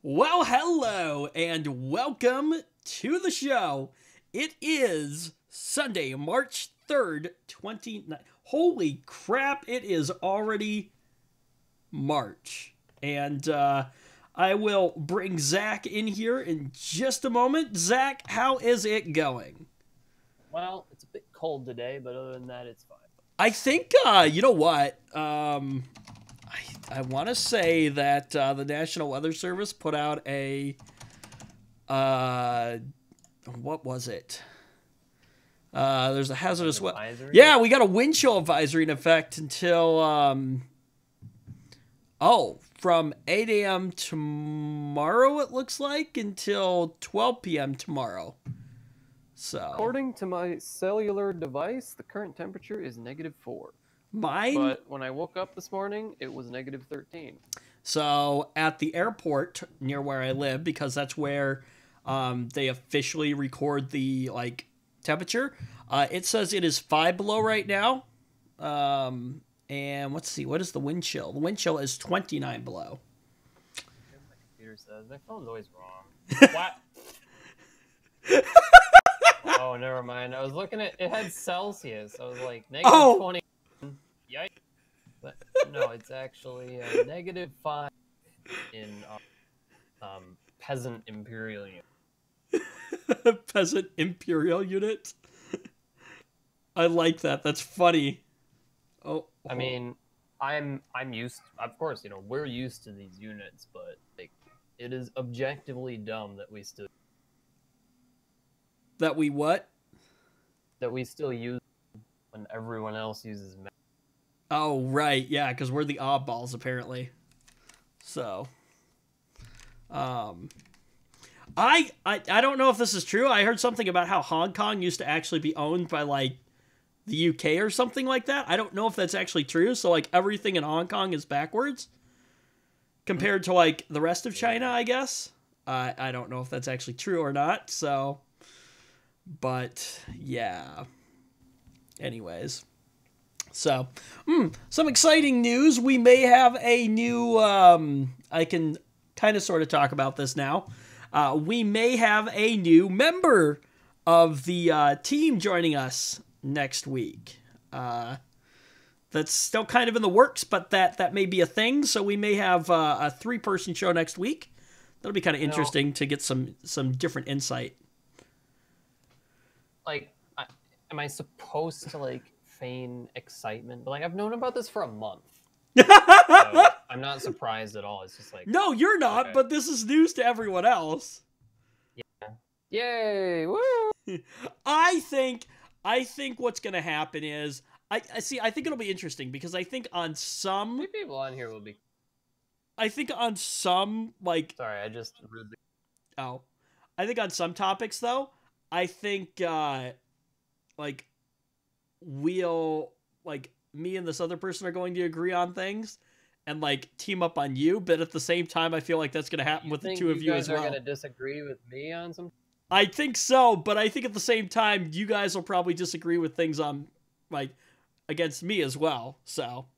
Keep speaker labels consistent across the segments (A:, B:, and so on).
A: Well, hello and welcome to the show. It is Sunday, March 3rd, 29. Holy crap, it is already March. And I will bring Zach in here in just a moment. Zach, how is it going?
B: Well, it's a bit cold today, but other than that, it's fine.
A: I think, you know what? I want to say that the National Weather Service put out a, what was it? There's a hazardous weather. Yeah, we got a wind chill advisory in effect until, from 8 a.m. tomorrow, it looks like, until 12 p.m. tomorrow. So,
B: according to my cellular device, the current temperature is -4.
A: Mine?
B: But when I woke up this morning, it was -13.
A: So at the airport near where I live, because that's where they officially record the temperature, it says it is 5 below right now. And let's see, what is the wind chill? The wind chill is 29 below.
B: My computer says my phone's always wrong. What? Oh, never mind. I was looking at it had Celsius. I was like -20. Yikes. But no, it's actually -5 in peasant imperial unit.
A: Peasant imperial unit? I like that. That's funny. Oh,
B: I mean, I'm used, of course, we're used to these units, but it is objectively dumb that we still
A: what?
B: That we still use when everyone else uses math.
A: Oh, right. Yeah, because we're the oddballs, apparently. So, I don't know if this is true. I heard something about how Hong Kong used to actually be owned by, the UK or something like that. I don't know if that's actually true. So, everything in Hong Kong is backwards compared to, the rest of China, I guess. I don't know if that's actually true or not, so... But, yeah. Anyways. So, some exciting news. We may have a new, I can kind of sort of talk about this now. We may have a new member of the team joining us next week. That's still kind of in the works, but that may be a thing. So we may have a 3-person show next week. That'll be kind of interesting to get some different insight.
B: Am I supposed to feign excitement? But I've known about this for a month. So I'm not surprised at all. It's just
A: no, you're not. Okay. But this is news to everyone else.
B: Yeah. Yay! Woo!
A: I think what's gonna happen is I think it'll be interesting because I think on some
B: maybe people on here will be.
A: I think on some
B: Sorry, I just rudely.
A: Oh, I think on some topics though, I think we'll me and this other person are going to agree on things and team up on you, but at the same time I feel like that's going to happen with the two of you as well.
B: You guys are going to disagree with me on some?
A: I think so, but I think at the same time you guys will probably disagree with things on against me as well. So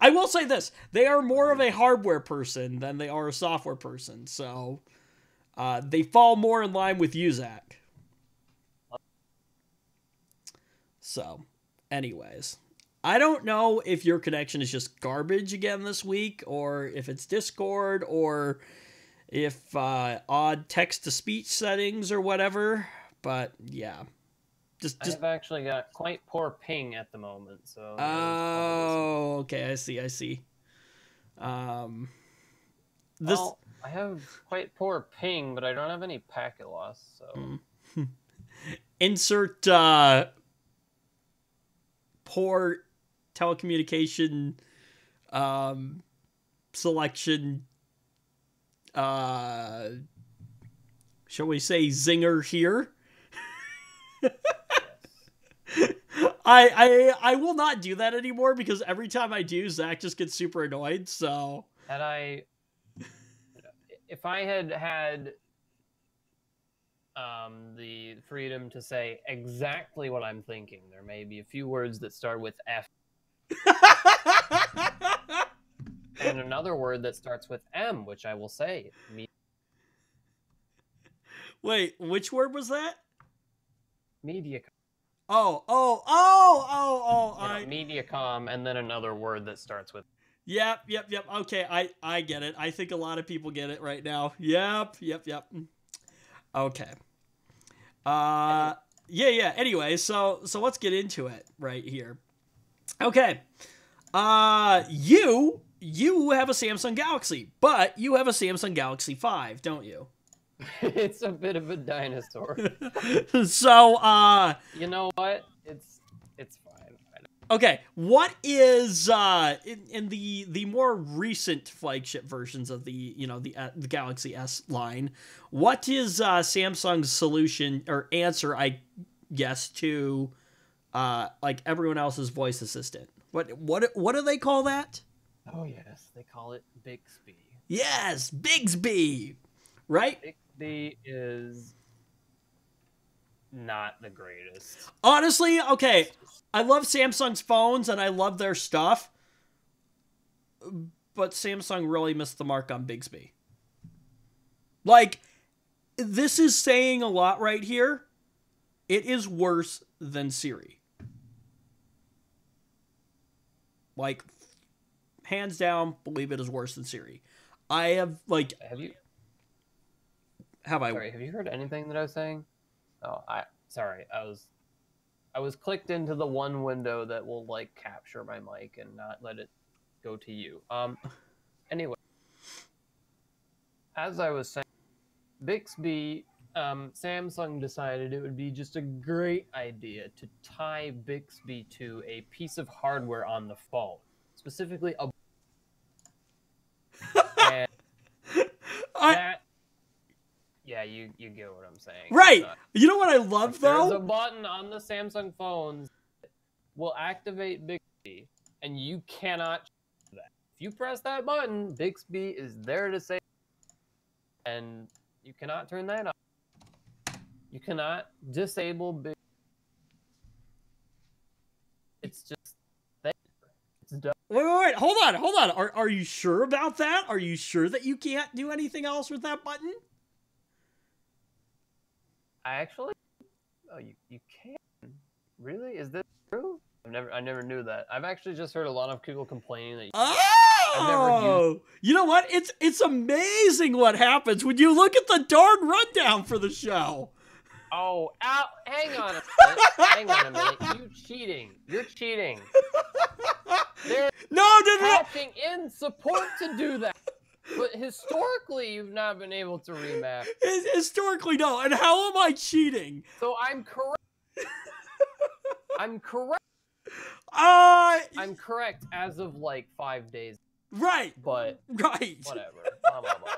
A: I will say this, they are more of a hardware person than they are a software person, so they fall more in line with you, Zach. So, anyways, I don't know if your connection is just garbage again this week, or if it's Discord, or if odd text-to-speech settings or whatever, but yeah.
B: I've actually got quite poor ping at the moment, so...
A: Oh, okay, I see.
B: Well, I have quite poor ping, but I don't have any packet loss, so...
A: Insert, poor telecommunication selection, shall we say, zinger here. I will not do that anymore because every time I do, Zach just gets super annoyed. So
B: if I had the freedom to say exactly what I'm thinking, there may be a few words that start with F and another word that starts with M, which I will say.
A: Wait, which word was that?
B: Mediacom. Mediacom, and then another word that starts with.
A: Yep. Okay, I get it. I think a lot of people get it right now. Yep. Okay. Yeah. Anyway, so let's get into it right here. Okay. You have a Samsung Galaxy, but you have a Samsung Galaxy 5, don't you?
B: It's a bit of a dinosaur.
A: So,
B: you know what? It's fine.
A: Okay, what is in the more recent flagship versions of the the Galaxy S line? What is Samsung's solution or answer, I guess, to like everyone else's voice assistant? What do they call that?
B: Oh yes, they call it Bixby.
A: Yes, Bixby, right?
B: Bixby is not the greatest.
A: Honestly, okay, I love Samsung's phones and I love their stuff, but Samsung really missed the mark on Bixby. Like, this is saying a lot right here. It is worse than Siri. Like, hands down, believe it is worse than Siri. Have you heard anything that I was saying? Oh, sorry. I was clicked into the one window that will like capture my mic and not let it go to you. Anyway, as I was saying, Bixby, Samsung decided it would be just a great idea to tie Bixby to a piece of hardware on the phone, specifically a. And yeah, you get what I'm saying. Right. You know what I love, though?
B: There's a button on the Samsung phones that will activate Bixby, and you cannot change that. If you press that button, Bixby is there to say, and you cannot turn that on. You cannot disable Bixby. It's just there. It's done.
A: Wait. Hold on. Are you sure about that? Are you sure that you can't do anything else with that button?
B: You can. Really? Is this true? I never knew that. I've actually just heard a lot of people complaining that.
A: You know what? It's amazing what happens when you look at the darn rundown for the show.
B: Oh, hang on a minute. You're cheating. They're patching in support to do that. But historically, you've not been able to remap.
A: Historically, no. And how am I cheating?
B: So I'm correct. I'm correct as of like 5 days.
A: Right.
B: But
A: right.
B: Whatever. Blah, blah, blah.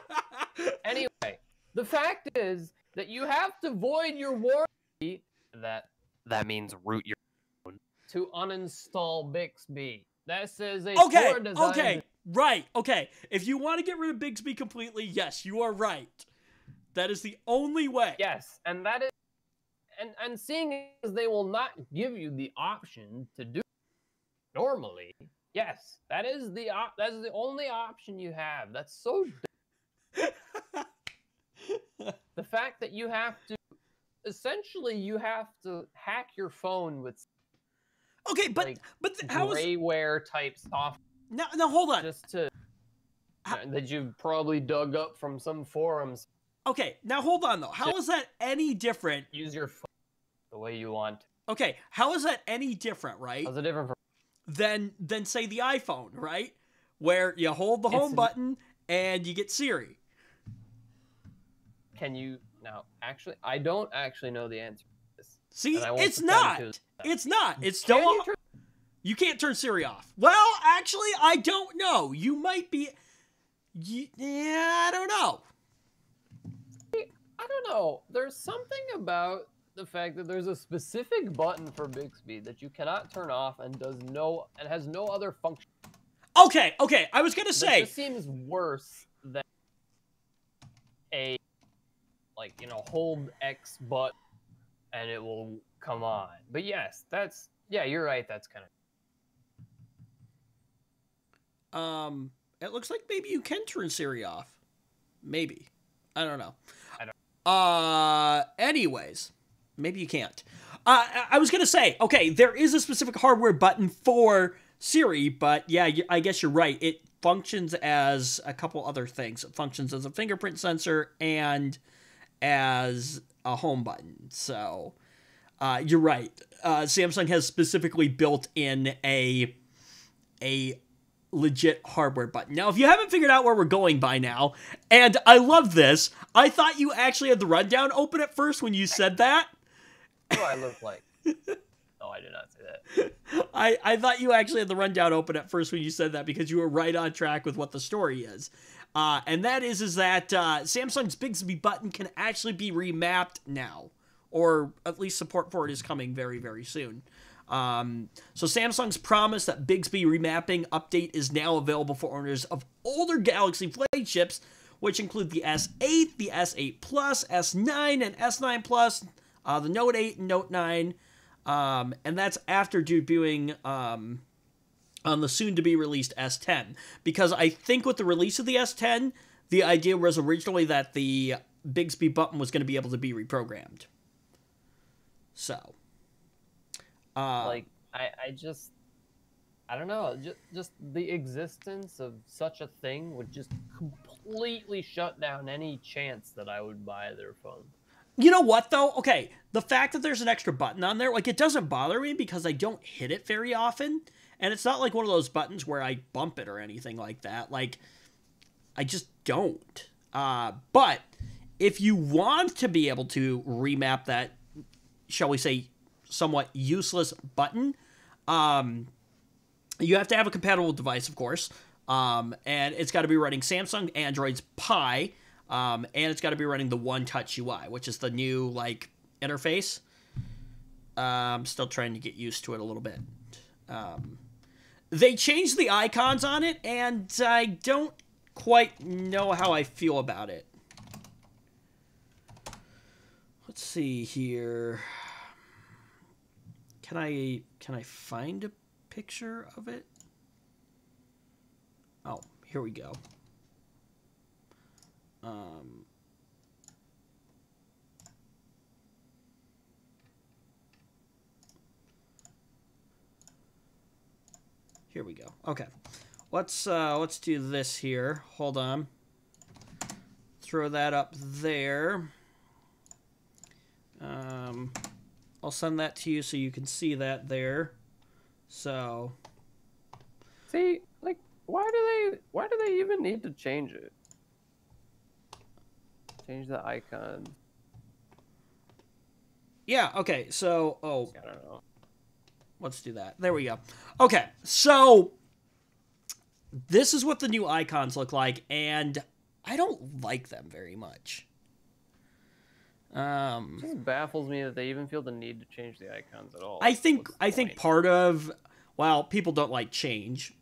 B: Anyway, the fact is that you have to void your warranty. That means root your phone to uninstall Bixby. That says a poor design.
A: Okay. Right. Okay. If you want to get rid of Bixby completely, yes, you are right. That is the only way.
B: Yes, and that is, and seeing as they will not give you the option to do it normally, yes, that is the only option you have. That's so. The fact that you have to, essentially, you have to hack your phone with.
A: Okay, but how is
B: grayware type software?
A: Now hold on.
B: Just to that you've probably dug up from some forums.
A: Okay, now hold on though. How is that any different?
B: Use your phone the way you want.
A: Okay, how is that any different, right?
B: How's it different from
A: than say the iPhone, right? Where you hold the home button and you get Siri.
B: Can you now? Actually, I don't actually know the answer to this.
A: See, it's not. It's not. It's still. You can't turn Siri off. Well, actually, I don't know. You might be. Yeah, I don't know.
B: I don't know. There's something about the fact that there's a specific button for Bixby that you cannot turn off and has no other function.
A: Okay. I was gonna say.
B: It just seems worse than a hold X button and it will come on. But yes, you're right. That's kind of.
A: It looks like maybe you can turn Siri off. Maybe. I don't know. Anyways, maybe you can't. I was gonna say, okay, there is a specific hardware button for Siri, but yeah, I guess you're right. It functions as a couple other things. It functions as a fingerprint sensor and as a home button. So, you're right. Samsung has specifically built in a legit hardware button. Now, if you haven't figured out where we're going by now, and I love this, I thought you actually had the rundown open at first when you said that.
B: What do I look like? No, I did not say that.
A: I thought you actually had the rundown open at first when you said that because you were right on track with what the story is. And that is that Samsung's Bixby button can actually be remapped now. Or at least support for it is coming very, very soon. So Samsung's promise that Bixby remapping update is now available for owners of older Galaxy flagships, which include the S8, the S8 Plus, S9, and S9 Plus, the Note 8 and Note 9, and that's after debuting on the soon-to-be-released S10. Because I think with the release of the S10, the idea was originally that the Bixby button was going to be able to be reprogrammed. So,
B: like, I don't know, just the existence of such a thing would just completely shut down any chance that I would buy their phone.
A: You know what, though? Okay, the fact that there's an extra button on there, like, it doesn't bother me because I don't hit it very often, and it's not like one of those buttons where I bump it or anything like that. Like, I just don't. But if you want to be able to remap that, shall we say, somewhat useless button, you have to have a compatible device, of course, and it's got to be running Samsung Android's Pie, and it's got to be running the One Touch UI, which is the new, like, interface. I'm still trying to get used to it a little bit. They changed the icons on it, and I don't quite know how I feel about it. Let's see here. Can I find a picture of it? Oh, here we go. Here we go. Okay. Let's do this here. Hold on. Throw that up there. I'll send that to you so you can see that there. So,
B: see, like, why do they even need to change it? Change the icon.
A: Yeah, okay. So,
B: I don't know.
A: Let's do that. There we go. Okay. So, this is what the new icons look like, and I don't like them very much.
B: It just baffles me that they even feel the need to change the icons at all.
A: I think part of, well, people don't like change.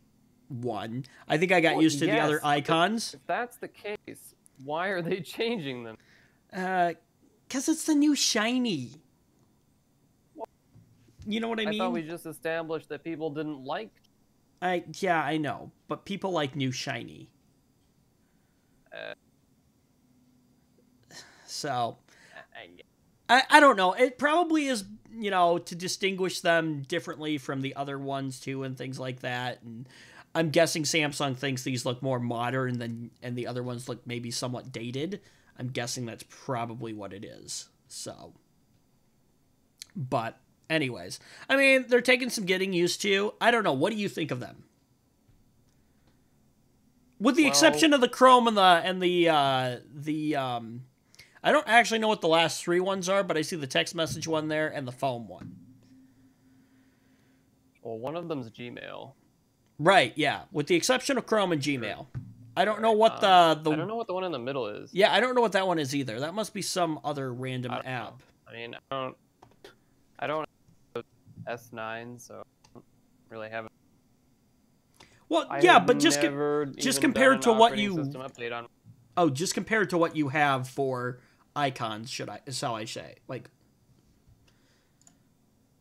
A: One, I think I got used to the other icons.
B: If that's the case, why are they changing them?
A: Because it's the new shiny. You know what I mean?
B: I thought we just established that people didn't like.
A: Yeah, I know, but people like new shiny. So, I don't know. It probably is, you know, to distinguish them differently from the other ones too, and things like that. And I'm guessing Samsung thinks these look more modern and the other ones look maybe somewhat dated. I'm guessing that's probably what it is. So, but anyways, I mean, they're taking some getting used to. I don't know. What do you think of them? With the exception of the Chrome and the I don't actually know what the last three ones are, but I see the text message one there and the phone one.
B: Well, one of them's Gmail.
A: Right, yeah. With the exception of Chrome and Gmail. I don't know what
B: I don't know what the one in the middle is.
A: Yeah, I don't know what that one is either. That must be some other random app.
B: I mean, I don't have S9, so I don't really have.
A: Well, yeah, but just compared to what you just compared to what you have for icons, shall I say, like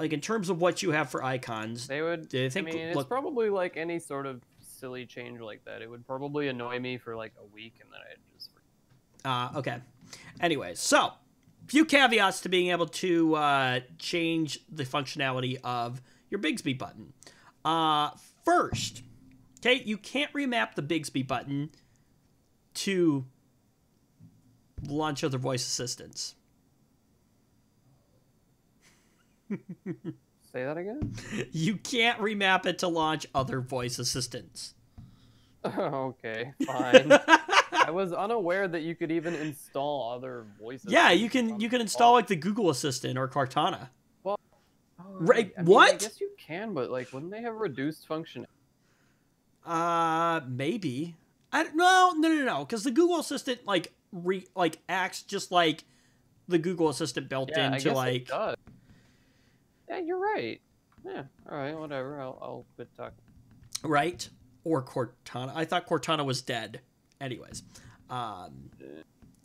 A: in terms of what you have for icons,
B: it's probably like any sort of silly change like that. It would probably annoy me for like a week, and then I'd just.
A: Okay. Anyways, so few caveats to being able to change the functionality of your Bixby button. First, okay, you can't remap the Bixby button to launch other voice assistants.
B: Say that again?
A: You can't remap it to launch other voice assistants.
B: Okay, fine. I was unaware that you could even install other voices.
A: Yeah, you can install like the Google Assistant or Cortana.
B: Well,
A: right?
B: I mean,
A: What?
B: I guess you can, but like, wouldn't they have reduced function?
A: Maybe. No, because the Google Assistant like acts just like the Google Assistant built
B: Yeah, I
A: into
B: guess
A: like.
B: it does. Yeah, you're right. Yeah, all right, whatever. I'll quit talking.
A: Right? Or Cortana. I thought Cortana was dead. Anyways,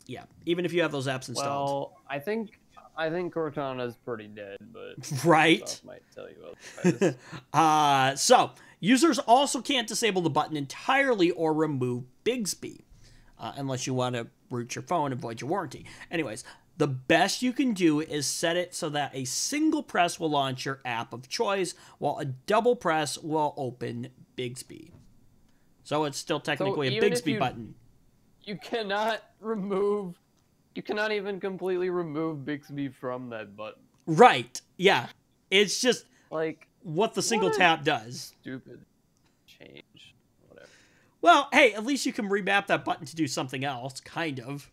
A: yeah. Even if you have those apps installed.
B: Well, I think Cortana's pretty dead, but
A: right.
B: stuff might tell you otherwise.
A: So users also can't disable the button entirely or remove Bixby, unless you want to root your phone and void your warranty. Anyways, the best you can do is set it so that a single press will launch your app of choice, while a double press will open Bixby. So it's still technically a Bixby button.
B: You cannot even completely remove Bixby from that button.
A: Right. Yeah. It's just
B: like
A: what the single tap does.
B: Stupid change. Whatever.
A: Well, hey, at least you can remap that button to do something else, kind of.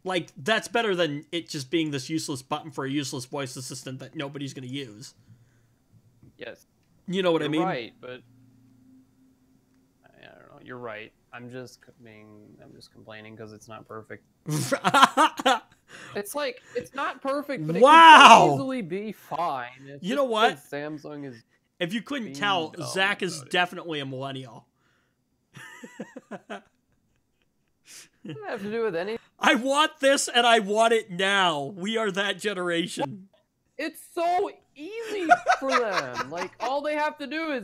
A: Like, that's better than it just being this useless button for a useless voice assistant that nobody's going to use.
B: Yes.
A: You know what I mean?
B: Right, but I don't know. You're right. I'm just complaining because it's not perfect. It's like, it's not perfect, but it can easily be fine. It's
A: you know what?
B: Samsung is.
A: If you couldn't tell, Zach is definitely a millennial.
B: What does that have to do with anything?
A: I want this and I want it now. We are that generation.
B: It's so easy for them. Like, all they have to do is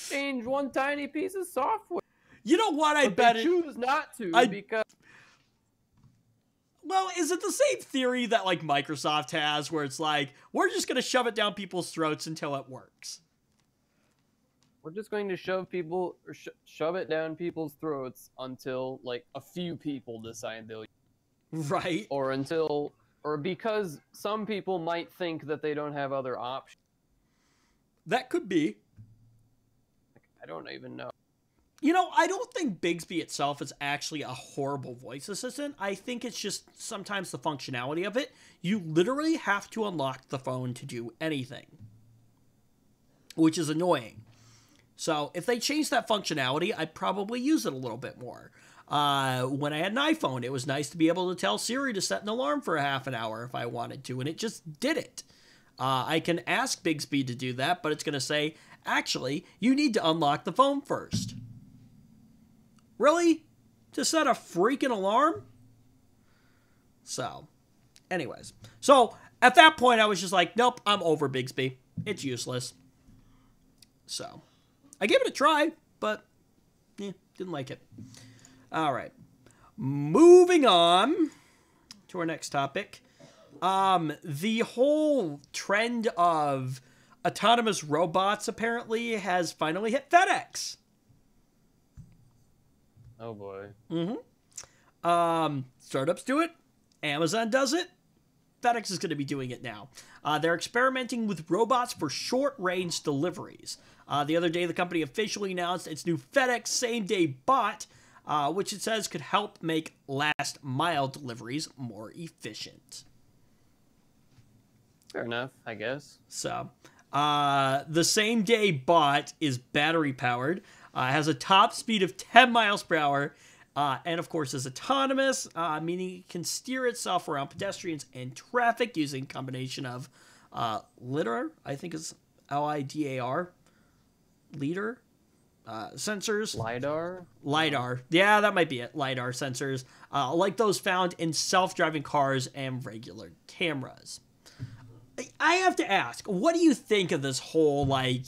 B: change one tiny piece of software.
A: You know what? I bet
B: they choose not to because.
A: Well, is it the same theory that like Microsoft has, where it's like we're just gonna shove it down people's throats until it works?
B: We're just going to shove it down people's throats until like a few people decide they'll.
A: Right.
B: Or because some people might think that they don't have other options.
A: That could be.
B: I don't even know.
A: You know, I don't think Bixby itself is actually a horrible voice assistant. I think it's just sometimes the functionality of it. You literally have to unlock the phone to do anything, which is annoying. So if they change that functionality, I'd probably use it a little bit more. When I had an iPhone, it was nice to be able to tell Siri to set an alarm for a half an hour if I wanted to, and it just did it. I can ask Bixby to do that, but it's going to say, actually, you need to unlock the phone first. Really? To set a freaking alarm? So, anyways. So, at that point, I was just like, nope, I'm over Bixby. It's useless. So, I gave it a try, but didn't like it. All right. Moving on to our next topic. The whole trend of autonomous robots apparently has finally hit FedEx.
B: Oh boy.
A: Startups do it. Amazon does it. FedEx is going to be doing it now. They're experimenting with robots for short-range deliveries. The other day, the company officially announced its new FedEx same-day bot, which it says could help make last-mile deliveries more efficient.
B: Fair enough, I guess.
A: So, the same-day bot is battery-powered, has a top speed of 10 miles per hour, and of course is autonomous, meaning it can steer itself around pedestrians and traffic using a combination of LiDAR, I think is LIDAR, LiDAR, sensors. LiDAR. Yeah, that might be it. LiDAR sensors, like those found in self-driving cars and regular cameras. I have to ask, what do you think of this whole, like,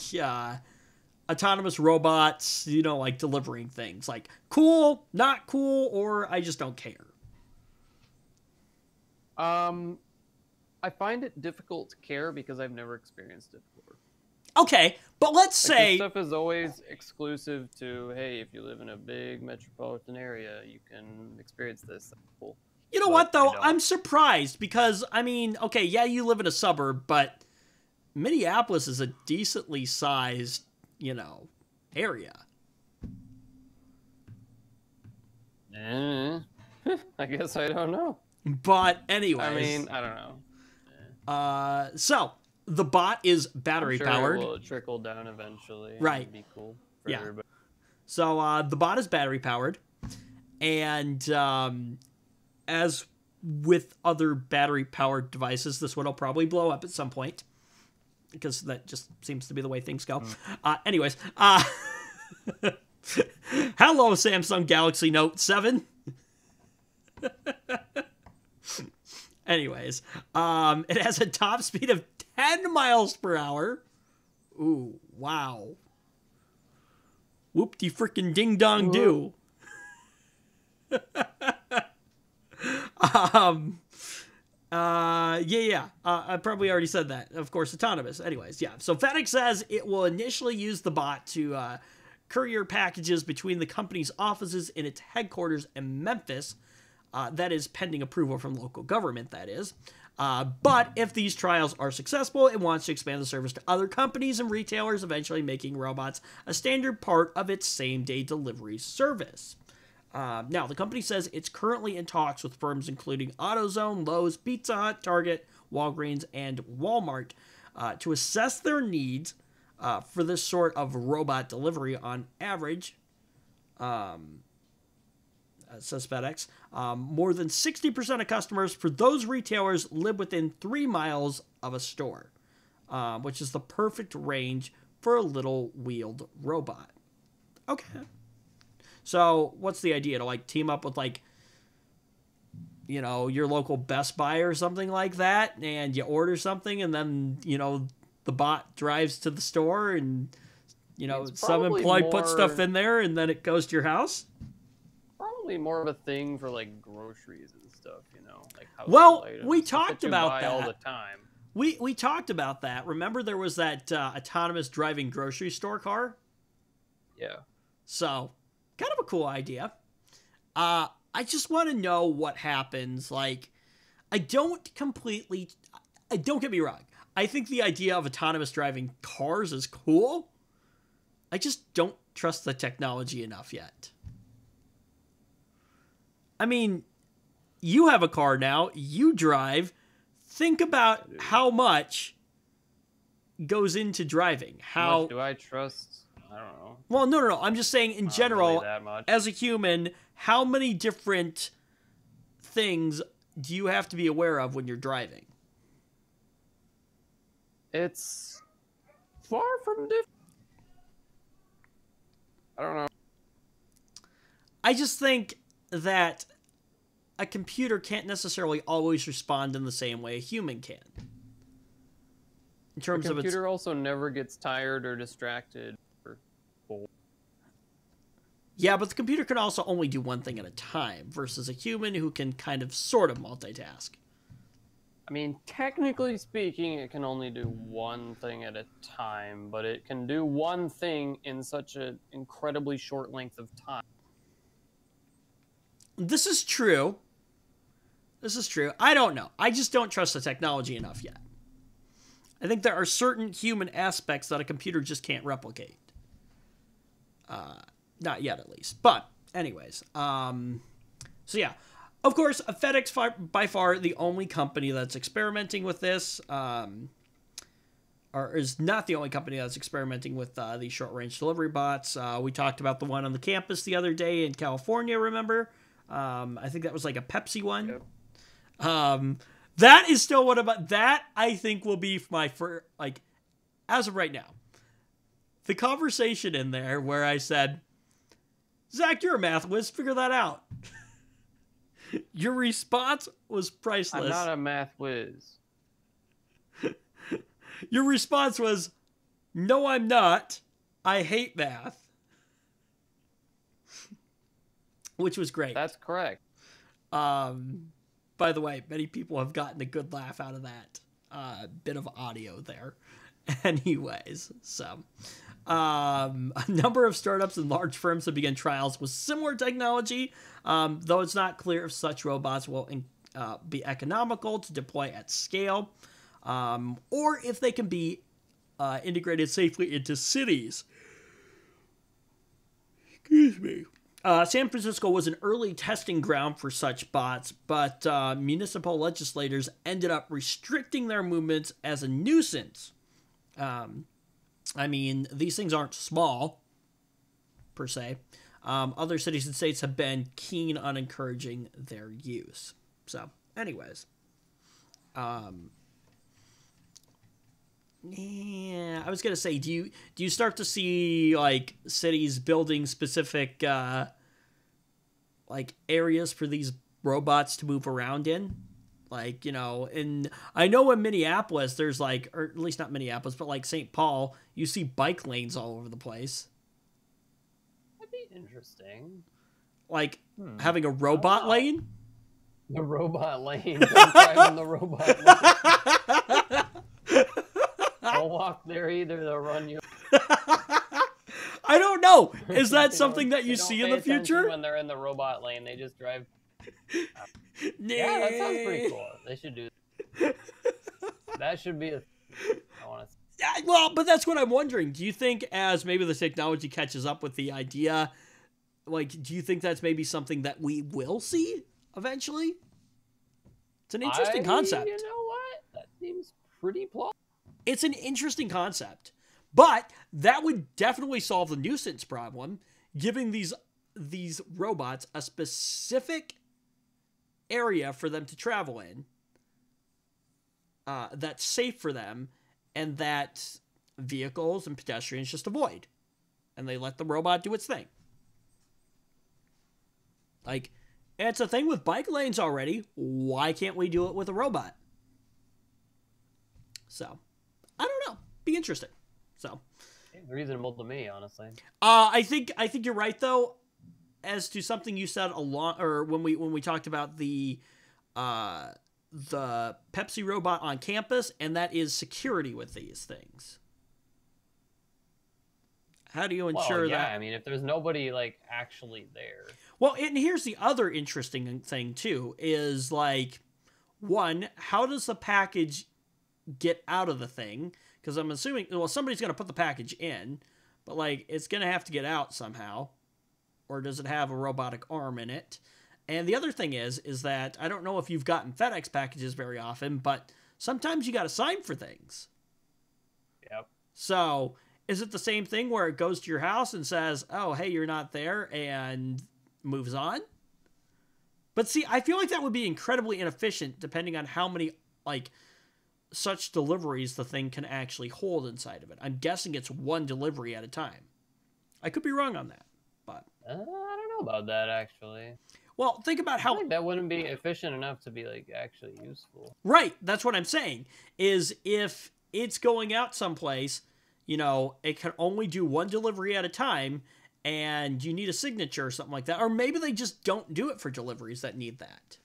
A: autonomous robots, like delivering things? Like, cool, not cool, or I just don't care?
C: I find it difficult to care because I've never experienced it before.
A: Okay, but let's
C: Like,
A: say
C: this stuff is always exclusive to, hey, if you live in a big metropolitan area, you can experience this. That's cool.
A: You know
C: But
A: what, though?
C: I don't.
A: I'm surprised because, I mean, okay, yeah, you live in a suburb, but Minneapolis is a decently sized, you know, area.
C: I guess I don't know.
A: But anyways.
C: I mean, I don't know.
A: So, the bot is battery powered.
C: It will trickle down eventually.
A: Right.
C: It'd be cool for
A: Yeah.
C: everybody.
A: So, the bot is battery powered. And as with other battery powered devices, this one will probably blow up at some point. Because that just seems to be the way things go. Anyways. Hello, Samsung Galaxy Note 7. Anyways. It has a top speed of 10 miles per hour. Ooh, wow. Whoop-de frickin' ding-dong-do. I probably already said that. Of course, autonomous. Anyways, yeah. So FedEx says it will initially use the bot to courier packages between the company's offices in its headquarters in Memphis. That is pending approval from local government, that is. But if these trials are successful, it wants to expand the service to other companies and retailers, eventually making robots a standard part of its same-day delivery service. Now, the company says it's currently in talks with firms including AutoZone, Lowe's, Pizza Hut, Target, Walgreens, and Walmart to assess their needs for this sort of robot delivery on average. Says FedEx. More than 60% of customers for those retailers live within 3 miles of a store, which is the perfect range for a little wheeled robot. Okay. So, what's the idea? To, like, team up with, like, you know, your local Best Buy or something like that, and you order something, and then, you know, the bot drives to the store, and, you know, some employee puts stuff in there, and then it goes to your house?
C: Probably more of a thing for, like, groceries and stuff, you know? Like
A: well,
C: items,
A: we talked about that.
C: All the time.
A: We talked about that. Remember there was that autonomous driving grocery store car?
C: Yeah.
A: So, kind of a cool idea. I just want to know what happens. Like, don't get me wrong. I think the idea of autonomous driving cars is cool. I just don't trust the technology enough yet. I mean, you have a car now. You drive. Think about how much goes into driving. How
C: much do I trust? I don't know.
A: Well, no. I'm just saying in general,
C: really that much.
A: As a human, how many different things do you have to be aware of when you're driving?
C: It's far from different. I don't know.
A: I just think that a computer can't necessarily always respond in the same way a human can. In terms of its...
C: The computer also never gets tired or distracted.
A: Yeah, but the computer can also only do one thing at a time, versus a human who can kind of sort of multitask.
C: I mean, technically speaking, it can only do one thing at a time, but it can do one thing in such an incredibly short length of time.
A: This is true. I don't know. I just don't trust the technology enough yet. I think there are certain human aspects that a computer just can't replicate. Not yet, at least. But, anyways. So, yeah. Of course, FedEx, by far, the only company that's experimenting with this, or is not the only company that's experimenting with these short-range delivery bots. We talked about the one on the campus the other day in California, remember? I think that was like a Pepsi one. Yep. That is still one about that. I think will be my first, like, as of right now, the conversation in there where I said, Zach, you're a math whiz, figure that out. Your response was priceless.
C: I'm not a math whiz.
A: Your response was, no, I'm not. I hate math. Which was great.
C: That's correct.
A: By the way, many people have gotten a good laugh out of that bit of audio there. Anyways, so a number of startups and large firms have begun trials with similar technology, though it's not clear if such robots will be economical to deploy at scale, or if they can be integrated safely into cities. Excuse me. San Francisco was an early testing ground for such bots, but municipal legislators ended up restricting their movements as a nuisance. I mean, these things aren't small, per se. Other cities and states have been keen on encouraging their use. So, anyways. Yeah, I was gonna say, do you start to see, like, cities building specific, like, areas for these robots to move around in? Like, you know, and I know in Minneapolis, there's, like, or at least not Minneapolis, but, like, St. Paul, you see bike lanes all over the place.
C: That'd be interesting.
A: Like, having a robot lane?
C: The robot lane. Don't drive in the robot lane. I'll walk there either, they'll run you.
A: I don't know. Is that something that you see in the future?
C: When they're in the robot lane, they just drive. Yeah, that sounds pretty cool. They should do that. That should be a. I want to.
A: Yeah, well, but that's what I'm wondering. Do you think as maybe the technology catches up with the idea, like, do you think that's maybe something that we will see eventually? It's an interesting concept.
C: You know what? That seems pretty plausible.
A: It's an interesting concept. But that would definitely solve the nuisance problem, giving these robots a specific area for them to travel in that's safe for them and that vehicles and pedestrians just avoid. And they let the robot do its thing. Like, it's a thing with bike lanes already. Why can't we do it with a robot? So, I don't know. Be interesting. So,
C: It's reasonable to me, honestly.
A: I think you're right though, as to something you said when we talked about the Pepsi robot on campus, and that is security with these things. How do you ensure that?
C: I mean, if there's nobody like actually there.
A: Well, and here's the other interesting thing too is, like, one, how does the package get out of the thing? Because I'm assuming, well, somebody's going to put the package in, but, like, it's going to have to get out somehow. Or does it have a robotic arm in it? And the other thing is that I don't know if you've gotten FedEx packages very often, but sometimes you got to sign for things.
C: Yep.
A: So, is it the same thing where it goes to your house and says, oh, hey, you're not there, and moves on? But see, I feel like that would be incredibly inefficient depending on how many, like, such deliveries the thing can actually hold inside of it. I'm guessing it's one delivery at a time. I could be wrong on that, but
C: I don't know about that, actually.
A: Well, think about how...
C: I think that wouldn't be efficient enough to be, like, actually useful.
A: Right, that's what I'm saying, is if it's going out someplace, you know, it can only do one delivery at a time, and you need a signature or something like that. Or maybe they just don't do it for deliveries that need that.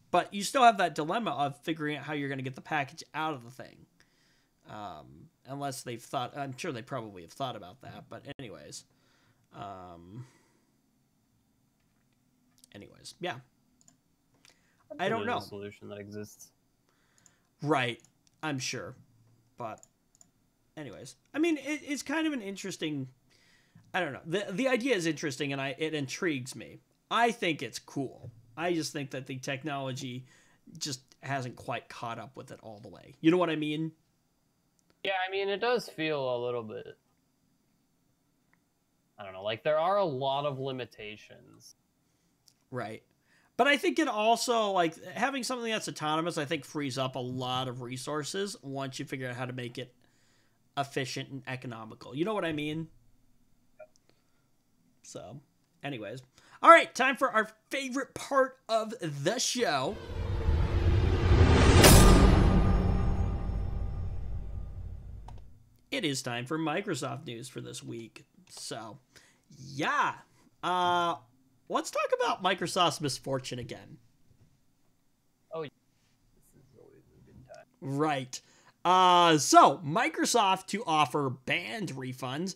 A: But you still have that dilemma of figuring out how you're going to get the package out of the thing. Unless they've thought... I'm sure they probably have thought about that, but anyways. Yeah. I don't know.
C: A solution that exists.
A: Right, I'm sure. But anyways, I mean, it's kind of an interesting... I don't know. The idea is interesting, and it intrigues me. I think it's cool. I just think that the technology just hasn't quite caught up with it all the way. You know what I mean?
C: Yeah, I mean, it does feel a little bit... I don't know, like, there are a lot of limitations.
A: Right. But I think it also, like, having something that's autonomous, I think frees up a lot of resources once you figure out how to make it efficient and economical. You know what I mean? So, anyways. All right, time for our favorite part of the show. It is time for Microsoft news for this week. So, yeah. Let's talk about Microsoft's misfortune again. Right. So Microsoft, to offer band refunds,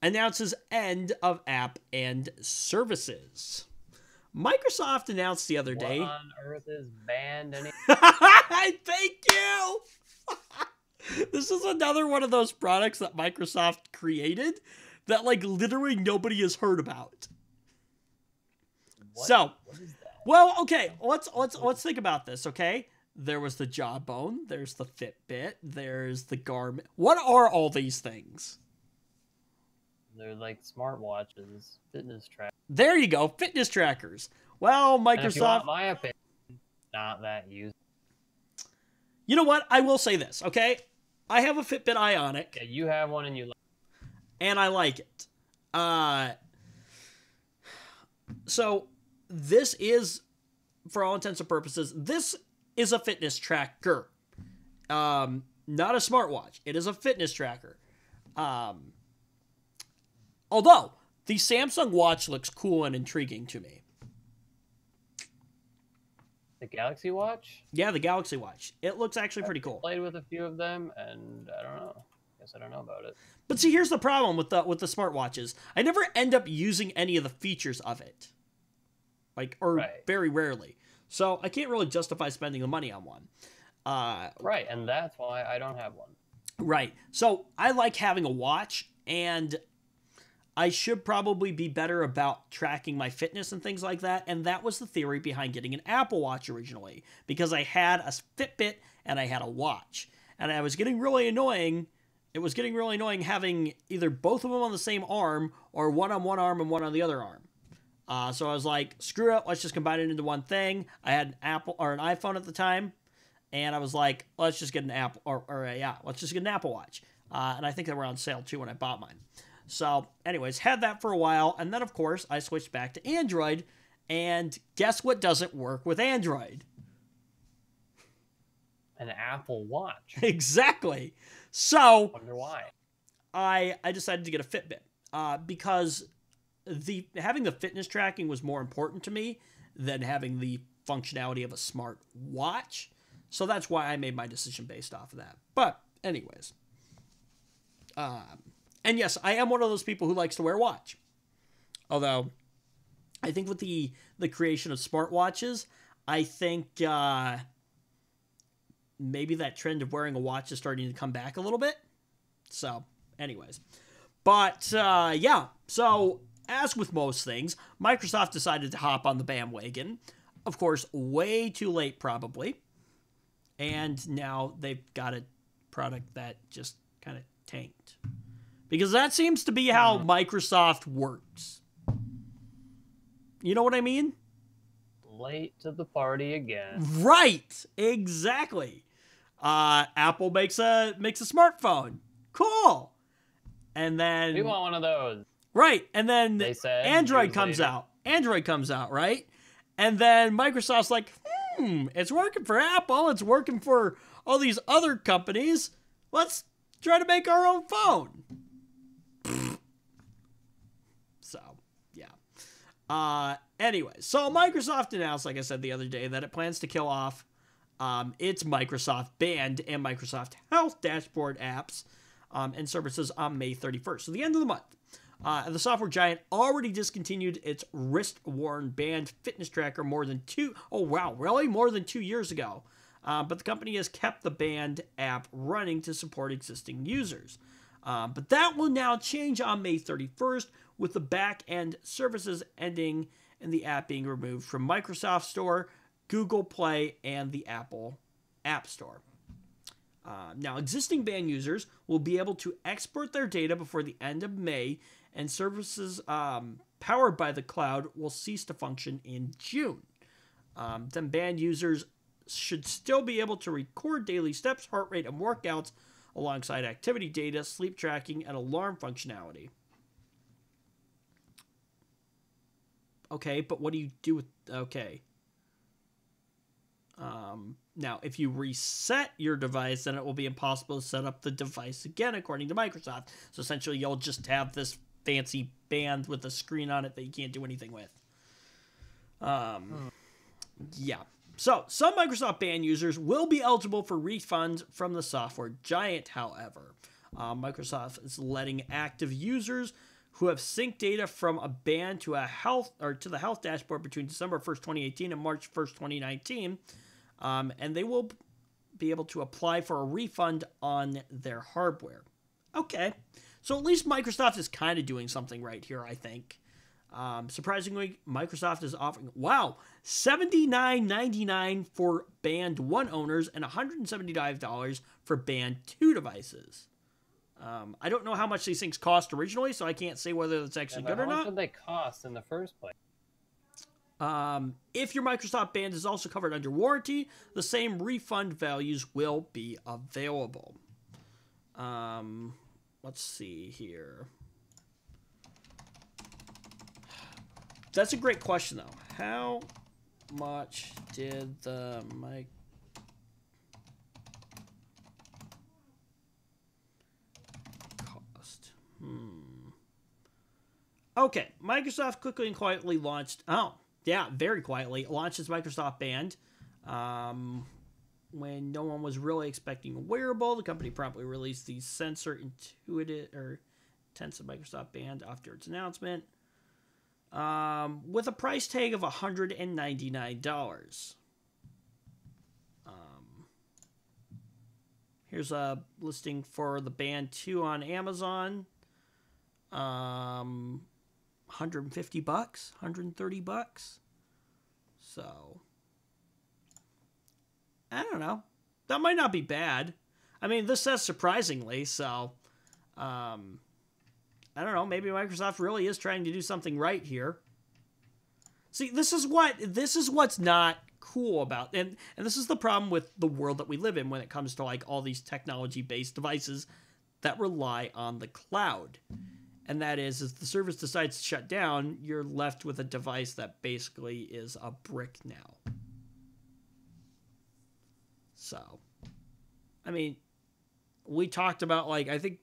A: announces end of app and services. Microsoft announced the other day.
B: What on earth is banned?
A: Thank you. This is another one of those products that Microsoft created that like literally nobody has heard about.
B: What?
A: So,
B: What is that?
A: well, okay, let's think about this, okay? There was the Jawbone, there's the Fitbit, there's the Garmin. What are all these things?
B: They're like smartwatches, fitness track.
A: There you go, fitness trackers. Well,
B: And if you want
A: Microsoft,
B: my opinion, not that useful.
A: you know what? I will say this, okay? I have a Fitbit Ionic,
B: Yeah, you have one and you like.
A: and I like it. So this is, for all intents and purposes, this is a fitness tracker. Not a smartwatch. It is a fitness tracker. Although the Samsung Watch looks cool and intriguing to me.
B: The Galaxy Watch?
A: Yeah, the Galaxy Watch. It looks actually pretty cool.
B: Played with a few of them, and I don't know. Guess I don't know about it.
A: But see, here's the problem with the smartwatches. I never end up using any of the features of it.
B: Right.
A: Very rarely. So I can't really justify spending the money on one.
B: Right, and that's why I don't have one.
A: Right. So I like having a watch, and I should probably be better about tracking my fitness and things like that. And that was the theory behind getting an Apple Watch originally, because I had a Fitbit and I had a watch. And I was getting really annoying. It was getting really annoying having either both of them on the same arm or one on one arm and one on the other arm. So I was like, screw it, let's just combine it into one thing. I had an Apple or an iPhone at the time, and I was like, let's just get an Apple let's just get an Apple Watch. And I think they were on sale too when I bought mine. So, anyways, had that for a while, and then of course I switched back to Android, and guess what doesn't work with Android?
B: An Apple Watch.
A: Exactly. So
B: Wonder why.
A: I decided to get a Fitbit because having the fitness tracking was more important to me than having the functionality of a smart watch. So that's why I made my decision based off of that. But anyways, and yes, I am one of those people who likes to wear a watch. Although I think with the creation of smartwatches, I think maybe that trend of wearing a watch is starting to come back a little bit. So anyways, but yeah, so as with most things, Microsoft decided to hop on the bandwagon. Of course, way too late probably. And now they've got a product that just kind of tanked. Because that seems to be how Microsoft works. You know what I mean?
B: Late to the party again.
A: Right, exactly. Apple makes a smartphone. Cool. And then
B: We want one of those.
A: right, and then
B: They said
A: Android
B: years
A: comes
B: later.
A: out. Android comes out, right? And then Microsoft's like, it's working for Apple, it's working for all these other companies. Let's try to make our own phone. So, yeah. Anyway, so Microsoft announced, like I said the other day, that it plans to kill off its Microsoft Band and Microsoft Health dashboard apps and services on May 31st, so the end of the month. The software giant already discontinued its wrist-worn band fitness tracker more than 2 years ago. But the company has kept the Band app running to support existing users. But that will now change on May 31st, with the back-end services ending and the app being removed from Microsoft Store, Google Play, and the Apple App Store. Now, existing Band users will be able to export their data before the end of May, and services powered by the cloud will cease to function in June. Then Band users should still be able to record daily steps, heart rate, and workouts alongside activity data, sleep tracking, and alarm functionality. Okay, but what do you do with... Okay. Now, if you reset your device, then it will be impossible to set up the device again, according to Microsoft. So essentially, you'll just have this fancy band with a screen on it that you can't do anything with. Yeah. So, some Microsoft Band users will be eligible for refunds from the software giant, however. Microsoft is letting active users who have synced data from a band to the health dashboard between December 1st, 2018 and March 1st, 2019, and they will be able to apply for a refund on their hardware. Okay, so at least Microsoft is kind of doing something right here, I think. Surprisingly, Microsoft is offering, $79.99 for Band 1 owners and $175 for Band 2 devices. I don't know how much these things cost originally, so I can't say whether that's actually good or not.
B: How much did they cost in the first place?
A: If your Microsoft Band is also covered under warranty, the same refund values will be available. Let's see here. That's a great question, though. How much did the mic cost? Okay, Microsoft quickly and quietly launched... Oh, yeah, very quietly. Launched its Microsoft Band. When no one was really expecting a wearable, the company promptly released the sensor intensive Microsoft Band after its announcement. With a price tag of $199. Here's a listing for the Band 2 on Amazon. $150, $130. So, I don't know. That might not be bad. I mean, this says surprisingly, so I don't know. Maybe Microsoft really is trying to do something right here. See, this is what's not cool about, and this is the problem with the world that we live in when it comes to like all these technology-based devices that rely on the cloud. And that is, if the service decides to shut down, you're left with a device that basically is a brick now. So, I mean, we talked about, like, I think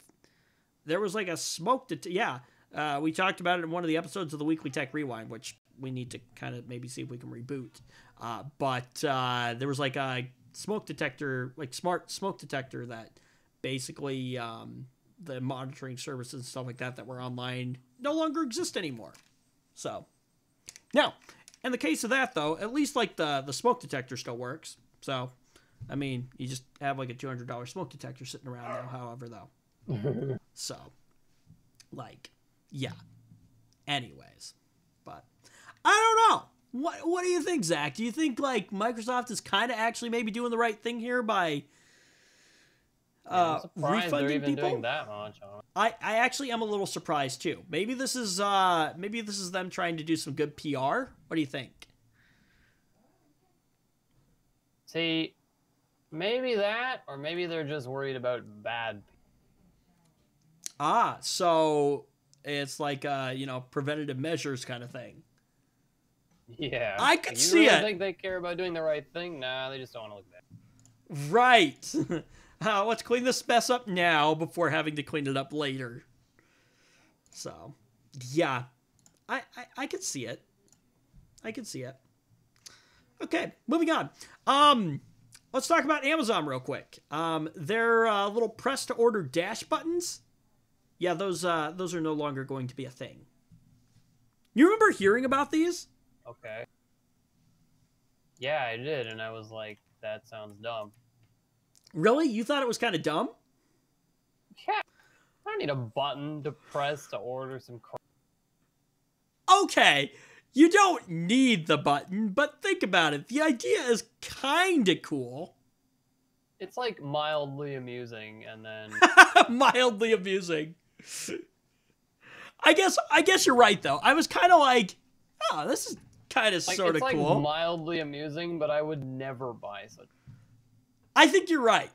A: there was like a smoke we talked about it in one of the episodes of the Weekly Tech Rewind, which we need to kind of maybe see if we can reboot. But there was like a smoke detector, like smart smoke detector that basically the monitoring services and stuff like that were online no longer exist anymore. So now, in the case of that though, at least like the smoke detector still works. So, I mean, you just have like a $200 smoke detector sitting around now, however though. So, like, yeah. Anyways, but I don't know. What do you think, Zach? Do you think like Microsoft is kind of actually maybe doing the right thing here by
B: I'm surprised
A: refunding
B: they're even
A: people?
B: doing that much on it.
A: I actually am a little surprised too. Maybe this is them trying to do some good PR. What do you think?
B: See, maybe that, or maybe they're just worried about bad people.
A: So it's like preventative measures kind of thing.
B: Yeah.
A: I could
B: You
A: see
B: really
A: it.
B: think they care about doing the right thing? Nah, they just don't want to look bad.
A: Right. Let's clean this mess up now before having to clean it up later. So, yeah. I could see it. I could see it. Okay, moving on. Let's talk about Amazon real quick. Their little press to order dash buttons. Yeah, those are no longer going to be a thing. You remember hearing about these?
B: Okay. Yeah, I did, and I was like, that sounds dumb.
A: Really? You thought it was kind of dumb?
B: Yeah. I don't need a button to press to order some crap.
A: Okay, you don't need the button, but think about it. The idea is kind of cool.
B: It's like mildly amusing, and then
A: Mildly amusing. I guess you're right though. I was kind of like, oh, this is kind of
B: like,
A: sort of
B: it's
A: cool.
B: like mildly amusing, but I would never buy such.
A: I think you're right.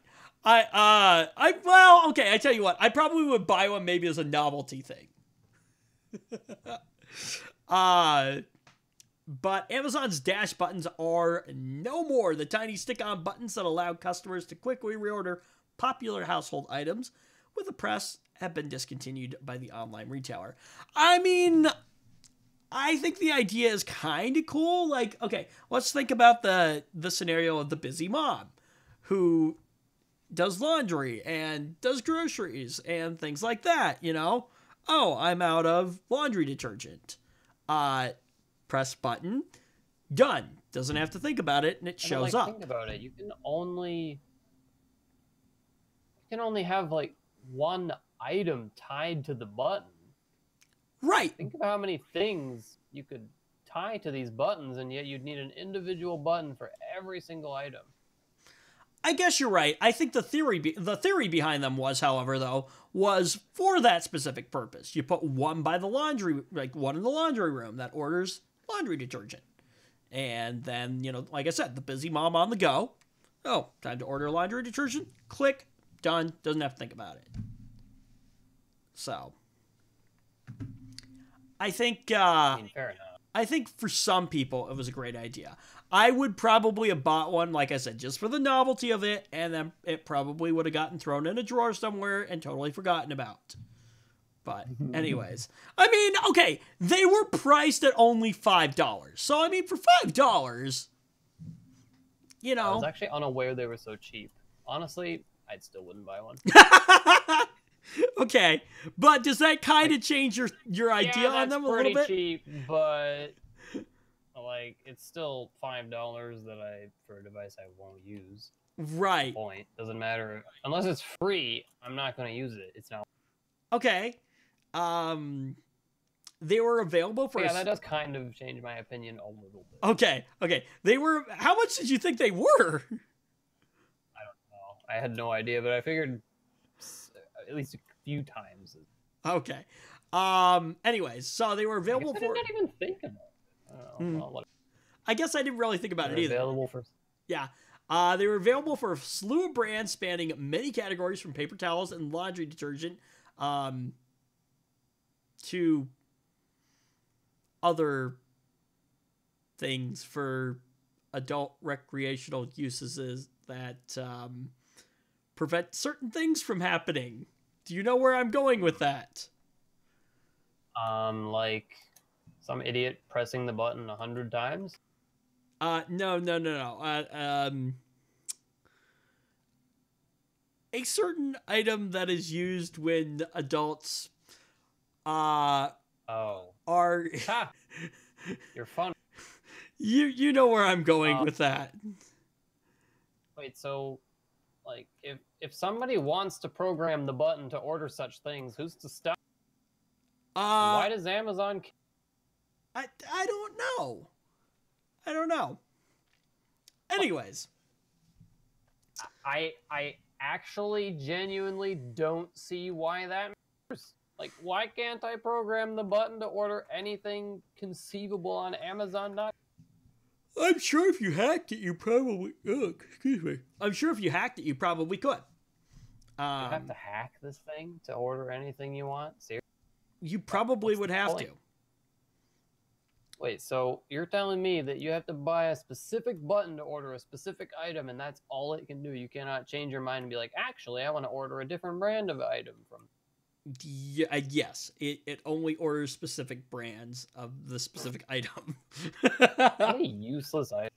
A: Okay, I tell you what, I probably would buy one maybe as a novelty thing. But Amazon's dash buttons are no more the tiny stick-on buttons that allow customers to quickly reorder popular household items with a press have been discontinued by the online retailer. I mean, I think the idea is kind of cool. Like, okay, let's think about the scenario of the busy mom who does laundry and does groceries and things like that, you know? Oh, I'm out of laundry detergent. Press button, done. Doesn't have to think about it, and it shows up.
C: Think about it. You can only have like one item tied to the button.
A: Right.
C: Think about how many things you could tie to these buttons, and yet you'd need an individual button for every single item.
A: I guess you're right. I think the theory behind them was, however, though, was for that specific purpose. You put one by the laundry, like one in the laundry room that orders laundry detergent. And then, you know, like I said, the busy mom on the go. Oh, time to order laundry detergent. Click, done. Doesn't have to think about it. So, I think,
C: I mean, fair enough.
A: I think for some people it was a great idea. I would probably have bought one, like I said, just for the novelty of it, and then it probably would have gotten thrown in a drawer somewhere and totally forgotten about. But anyways, I mean, okay, they were priced at only $5. So, I mean, for $5, you know.
C: I was actually unaware they were so cheap. Honestly, I still wouldn't buy one.
A: Okay, but does that kind of change your idea on them a little bit?
C: It's pretty cheap, but like it's still $5 that for a device I won't use.
A: Right.
C: Point doesn't matter unless it's free. I'm not going to use it. It's not.
A: Okay. They were available for.
C: Yeah, that does kind of change my opinion a little bit.
A: Okay. They were. How much did you think they were?
C: I don't know. I had no idea, but I figured at least a few times.
A: Okay. Anyways, so they were available
C: I
A: for.
C: didn't even think about it. Well,
A: I guess I didn't really think about it either.
C: Available for.
A: Yeah. They were available for a slew of brands spanning many categories from paper towels and laundry detergent to other things for adult recreational uses that prevent certain things from happening. Do you know where I'm going with that?
C: Like some idiot pressing the button 100 times?
A: No. A certain item that is used when adults are
C: Ha! You're fun.
A: You know where I'm going with that.
C: Wait, so like if somebody wants to program the button to order such things, who's to stop? Why does Amazon?
A: I don't know. I don't know. Anyways,
C: I actually genuinely don't see why that matters. Like, why can't I program the button to order anything conceivable on Amazon?
A: I'm sure if you hacked it, you probably. Oh, excuse me. I'm sure if you hacked it, you probably could.
C: You have to hack this thing to order anything you want? Seriously?
A: You probably would have to.
C: Wait, so you're telling me that you have to buy a specific button to order a specific item, and that's all it can do? You cannot change your mind and be like, actually, I want to order a different brand of item from.
A: Yeah, yes, it only orders specific brands of the specific item.
C: What a useless item.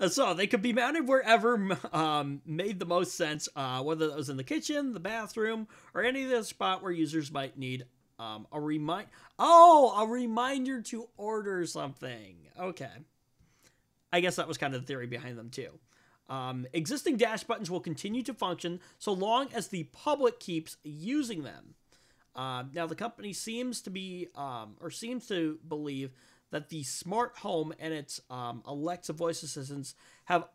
A: So they could be mounted wherever made the most sense, whether that was in the kitchen, the bathroom, or any other spot where users might need a reminder to order something. Okay. I guess that was kind of the theory behind them too. Existing dash buttons will continue to function so long as the public keeps using them. Now, the company seems to believe that the smart home and its Alexa voice assistants have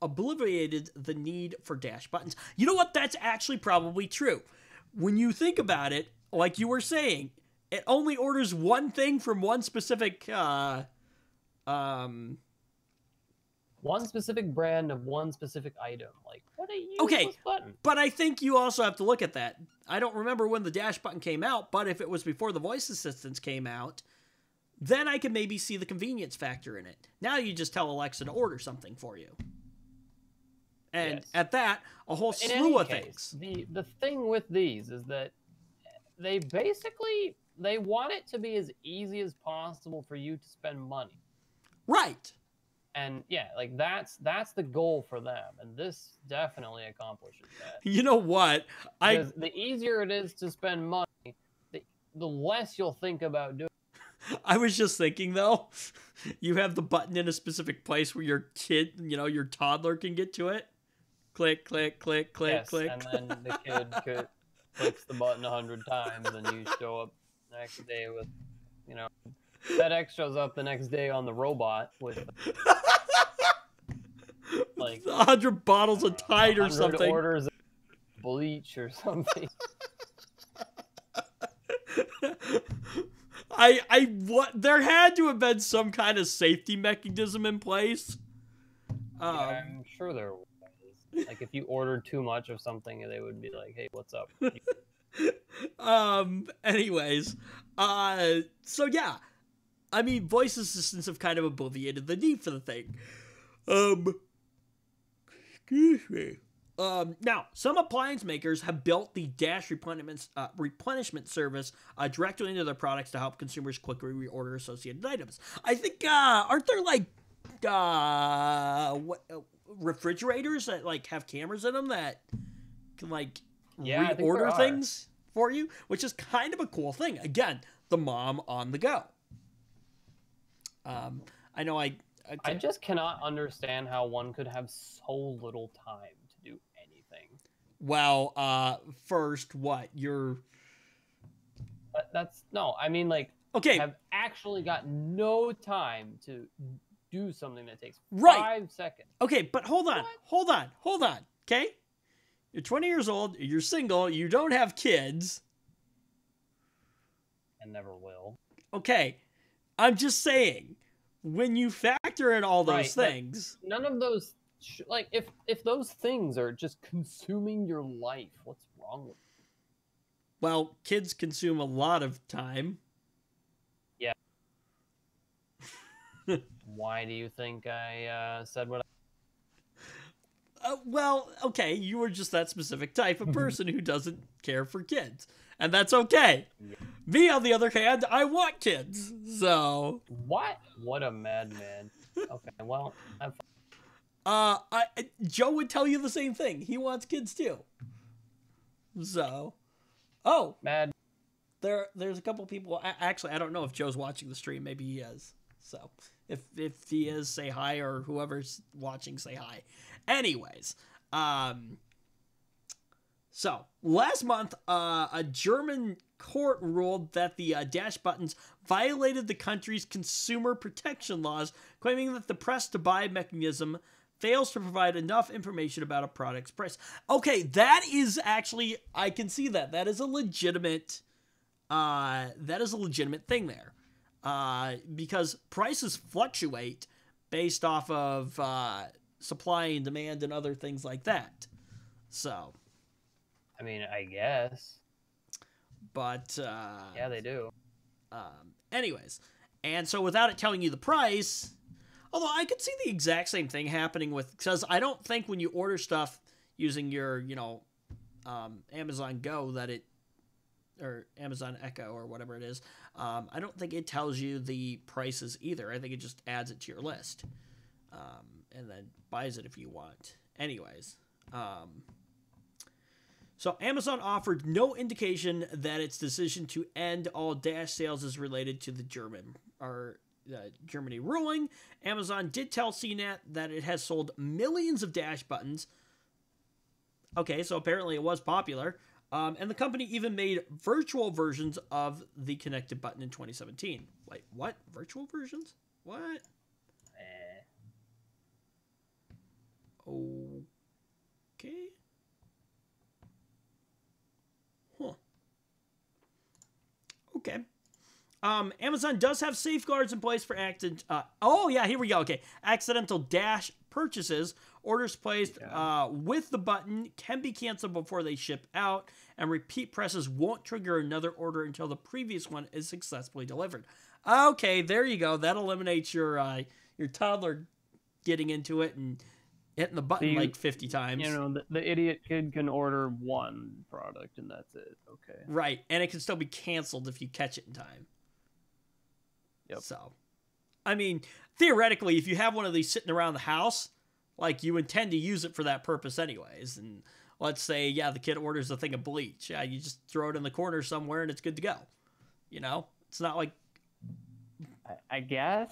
A: obliterated the need for dash buttons. You know what? That's actually probably true. When you think about it, like you were saying, it only orders one thing from one specific
C: one specific brand of one specific item. Like, what a useless button.
A: But I think you also have to look at that. I don't remember when the dash button came out, but if it was before the voice assistants came out, then I could maybe see the convenience factor in it. Now you just tell Alexa to order something for you. And at that, a whole slew of things.
C: The thing with these is that they want it to be as easy as possible for you to spend money.
A: Right.
C: And yeah, like that's the goal for them, and this definitely accomplishes that.
A: You know what?
C: Because the easier it is to spend money, the less you'll think about doing.
A: I was just thinking though, you have the button in a specific place where your kid, your toddler can get to it. Click, click, click, click,
C: Yes,
A: click.
C: and then the kid clicks the button 100 times, and you show up the next day with, FedEx shows up the next day on the robot with like
A: 100 bottles of Tide or something.
C: Orders of bleach or something.
A: There had to have been some kind of safety mechanism in place.
C: Yeah, I'm sure there was. Like if you ordered too much of something, they would be like, "Hey, what's up?"
A: Anyways, so yeah, I mean, voice assistants have kind of obviated the need for the thing. Excuse me. Now, some appliance makers have built the Dash replenishment service directly into their products to help consumers quickly reorder associated items. I think, aren't there like refrigerators that like have cameras in them that can like reorder things for you, which is kind of a cool thing. Again, the mom on the go. I know I
C: just cannot understand how one could have so little time to do anything.
A: Well, first, what
C: I mean, like,
A: okay,
C: have actually got no time to do something that takes 5 seconds.
A: Okay, but hold on. Okay, you're 20 years old. You're single. You don't have kids.
C: And never will.
A: Okay, I'm just saying. When you factor in all those things,
C: none of those, like, if those things are just consuming your life, what's wrong with it?
A: Well, kids consume a lot of time.
C: Yeah. Why do you think I said what
A: well, okay, you were just that specific type of person who doesn't care for kids. And that's okay. Yeah. Me, on the other hand, I want kids. So
C: what? What a madman. Okay, well, I'm
A: Joe would tell you the same thing. He wants kids too. So,
C: mad.
A: There's a couple people. Actually, I don't know if Joe's watching the stream. Maybe he is. So, if he is, say hi, or whoever's watching, say hi. Anyways, so last month, a German court ruled that the Dash buttons violated the country's consumer protection laws, claiming that the press-to-buy mechanism fails to provide enough information about a product's price. Okay, that is actually, I can see that. That is a legitimate thing there. Because prices fluctuate based off of supply and demand and other things like that. So,
C: I mean, I guess.
A: But
C: yeah, they do.
A: Anyways, and so without it telling you the price, although I could see the exact same thing happening because I don't think when you order stuff using your, Amazon Go or Amazon Echo or whatever it is, I don't think it tells you the prices either. I think it just adds it to your list, and then buys it if you want. Anyways, so Amazon offered no indication that its decision to end all Dash sales is related to the Germany ruling. Amazon did tell CNET that it has sold millions of Dash buttons. Okay, so apparently it was popular. And the company even made virtual versions of the connected button in 2017. Wait, what? Virtual versions? What? Okay. Huh. Okay. Amazon does have safeguards in place for here we go. Okay. Accidental Dash purchases. Orders placed with the button can be canceled before they ship out, and repeat presses won't trigger another order until the previous one is successfully delivered. Okay, there you go. That eliminates your toddler getting into it and hitting the button like 50 times.
C: You know, the idiot kid can order one product and that's it. Okay.
A: Right, and it can still be canceled if you catch it in time.
C: Yep.
A: So, I mean, theoretically, if you have one of these sitting around the house, like, you intend to use it for that purpose anyways. And let's say, yeah, the kid orders a thing of bleach. Yeah, you just throw it in the corner somewhere and it's good to go. You know? It's not like...
C: I guess.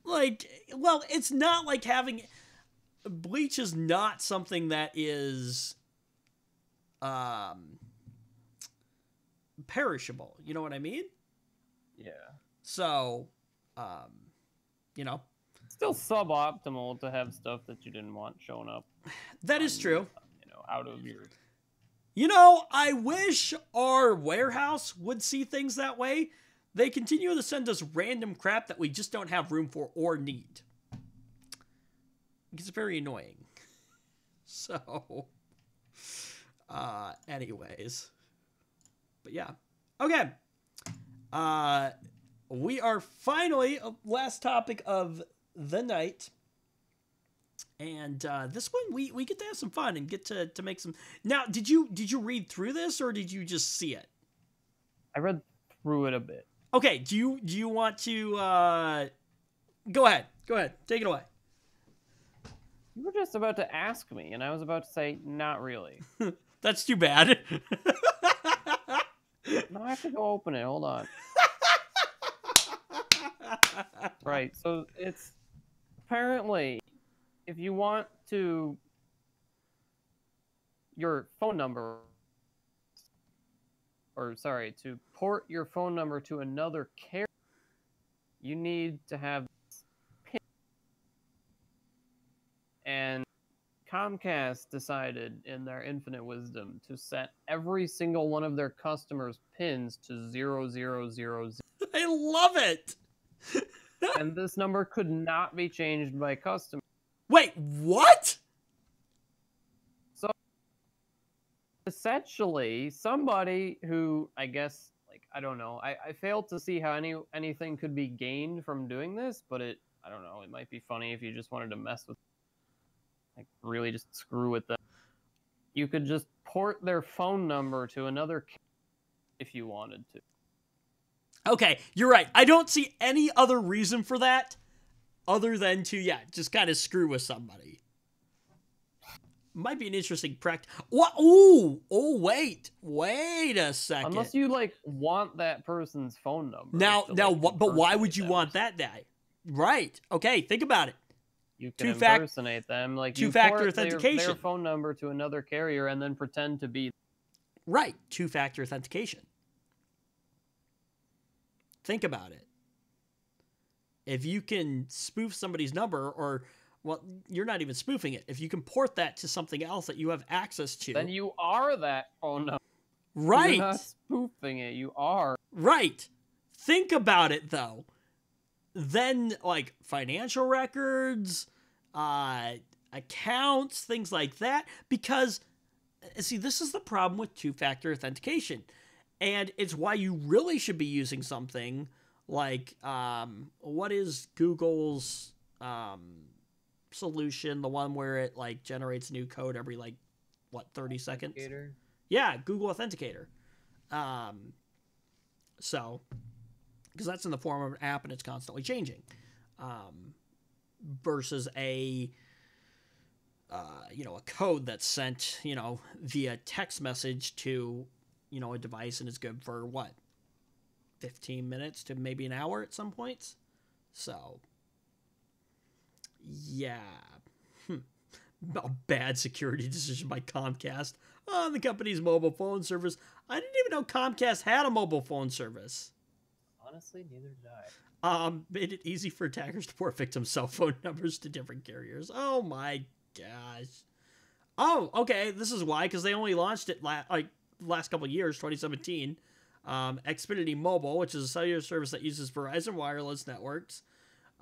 A: Like, well, it's not like having... Bleach is not something that is... perishable. You know what I mean?
C: Yeah.
A: So, you know...
C: Still suboptimal to have stuff that you didn't want showing up.
A: That is true.
C: You know, out of your...
A: You know, I wish our warehouse would see things that way. They continue to send us random crap that we just don't have room for or need. It's very annoying. So, anyways. But yeah. Okay. We are finally, last topic of the night. And this one, we get to have some fun and get to make some... Now, did you read through this, or did you just see it?
C: I read through it a bit.
A: Okay, do you want to... Go ahead. Take it away.
C: You were just about to ask me, and I was about to say, not really.
A: That's too bad.
C: No, I have to go open it. Hold on. Right, so it's... Apparently, if you want to... Your phone number... Or, sorry, to port your phone number to another carrier, you need to have PIN. And Comcast decided, in their infinite wisdom, to set every single one of their customers' pins to 0000.
A: I love it!
C: And this number could not be changed by customers.
A: Wait, what?
C: So, essentially, somebody who, I guess, like, I don't know, I failed to see how anything could be gained from doing this, but I don't know, it might be funny if you just wanted to mess with, like, really just screw with them. You could just port their phone number to another if you wanted to.
A: Okay, you're right. I don't see any other reason for that other than to, yeah, just kind of screw with somebody. Might be an interesting practice. What? Oh, wait a second.
C: Unless you, like, want that person's phone number.
A: But why would you want that guy? Right. Okay, think about it.
C: You can impersonate them. Like,
A: two-factor authentication.
C: Their phone number to another carrier and then pretend to be...
A: Right. Two-factor authentication. Think about it. If you can spoof somebody's number, or, well, you're not even spoofing it. If you can port that to something else that you have access to.
C: Then you are that phone number.
A: Right.
C: You're not spoofing it. You are.
A: Right. Think about it, though. Then, like, financial records, accounts, things like that. Because, see, this is the problem with two-factor authentication. And it's why you really should be using something like, what is Google's solution? The one where it, like, generates new code every, like, what, 30 seconds?
B: Authenticator.
A: Yeah, Google Authenticator. So, because that's in the form of an app and it's constantly changing. Versus a code that's sent, via text message to, a device and is good for what? 15 minutes to maybe an hour at some points. So, yeah. A bad security decision by Comcast on the company's mobile phone service. I didn't even know Comcast had a mobile phone service.
B: Honestly, neither did I.
A: Made it easy for attackers to port victims' cell phone numbers to different carriers. Oh my gosh. Oh, okay. This is why, because they only launched it last couple of years, 2017. Xfinity Mobile, which is a cellular service that uses Verizon wireless networks,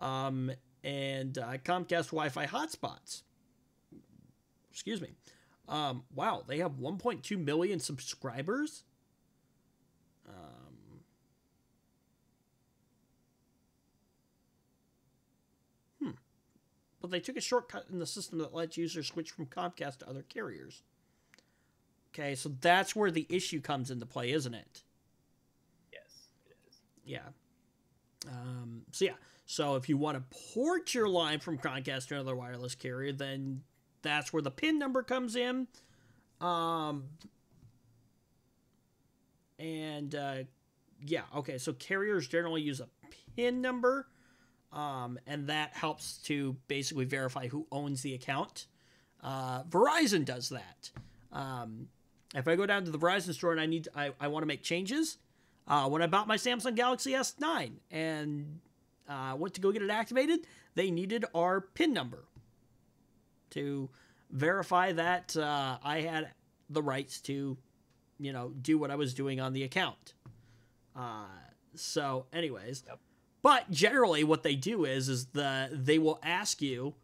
A: and Comcast Wi-Fi hotspots. Excuse me. Wow, they have 1.2 million subscribers. but they took a shortcut in the system that lets users switch from Comcast to other carriers. Okay, so that's where the issue comes into play, isn't it?
B: Yes, it is.
A: Yeah. So if you want to port your line from Comcast to another wireless carrier, then that's where the PIN number comes in. Okay, so carriers generally use a PIN number, and that helps to basically verify who owns the account. Verizon does that. If I go down to the Verizon store and I want to make changes, when I bought my Samsung Galaxy S9 and went to go get it activated, they needed our PIN number to verify that I had the rights to, do what I was doing on the account. So anyways,
B: Yep.
A: But generally what they do is they will ask you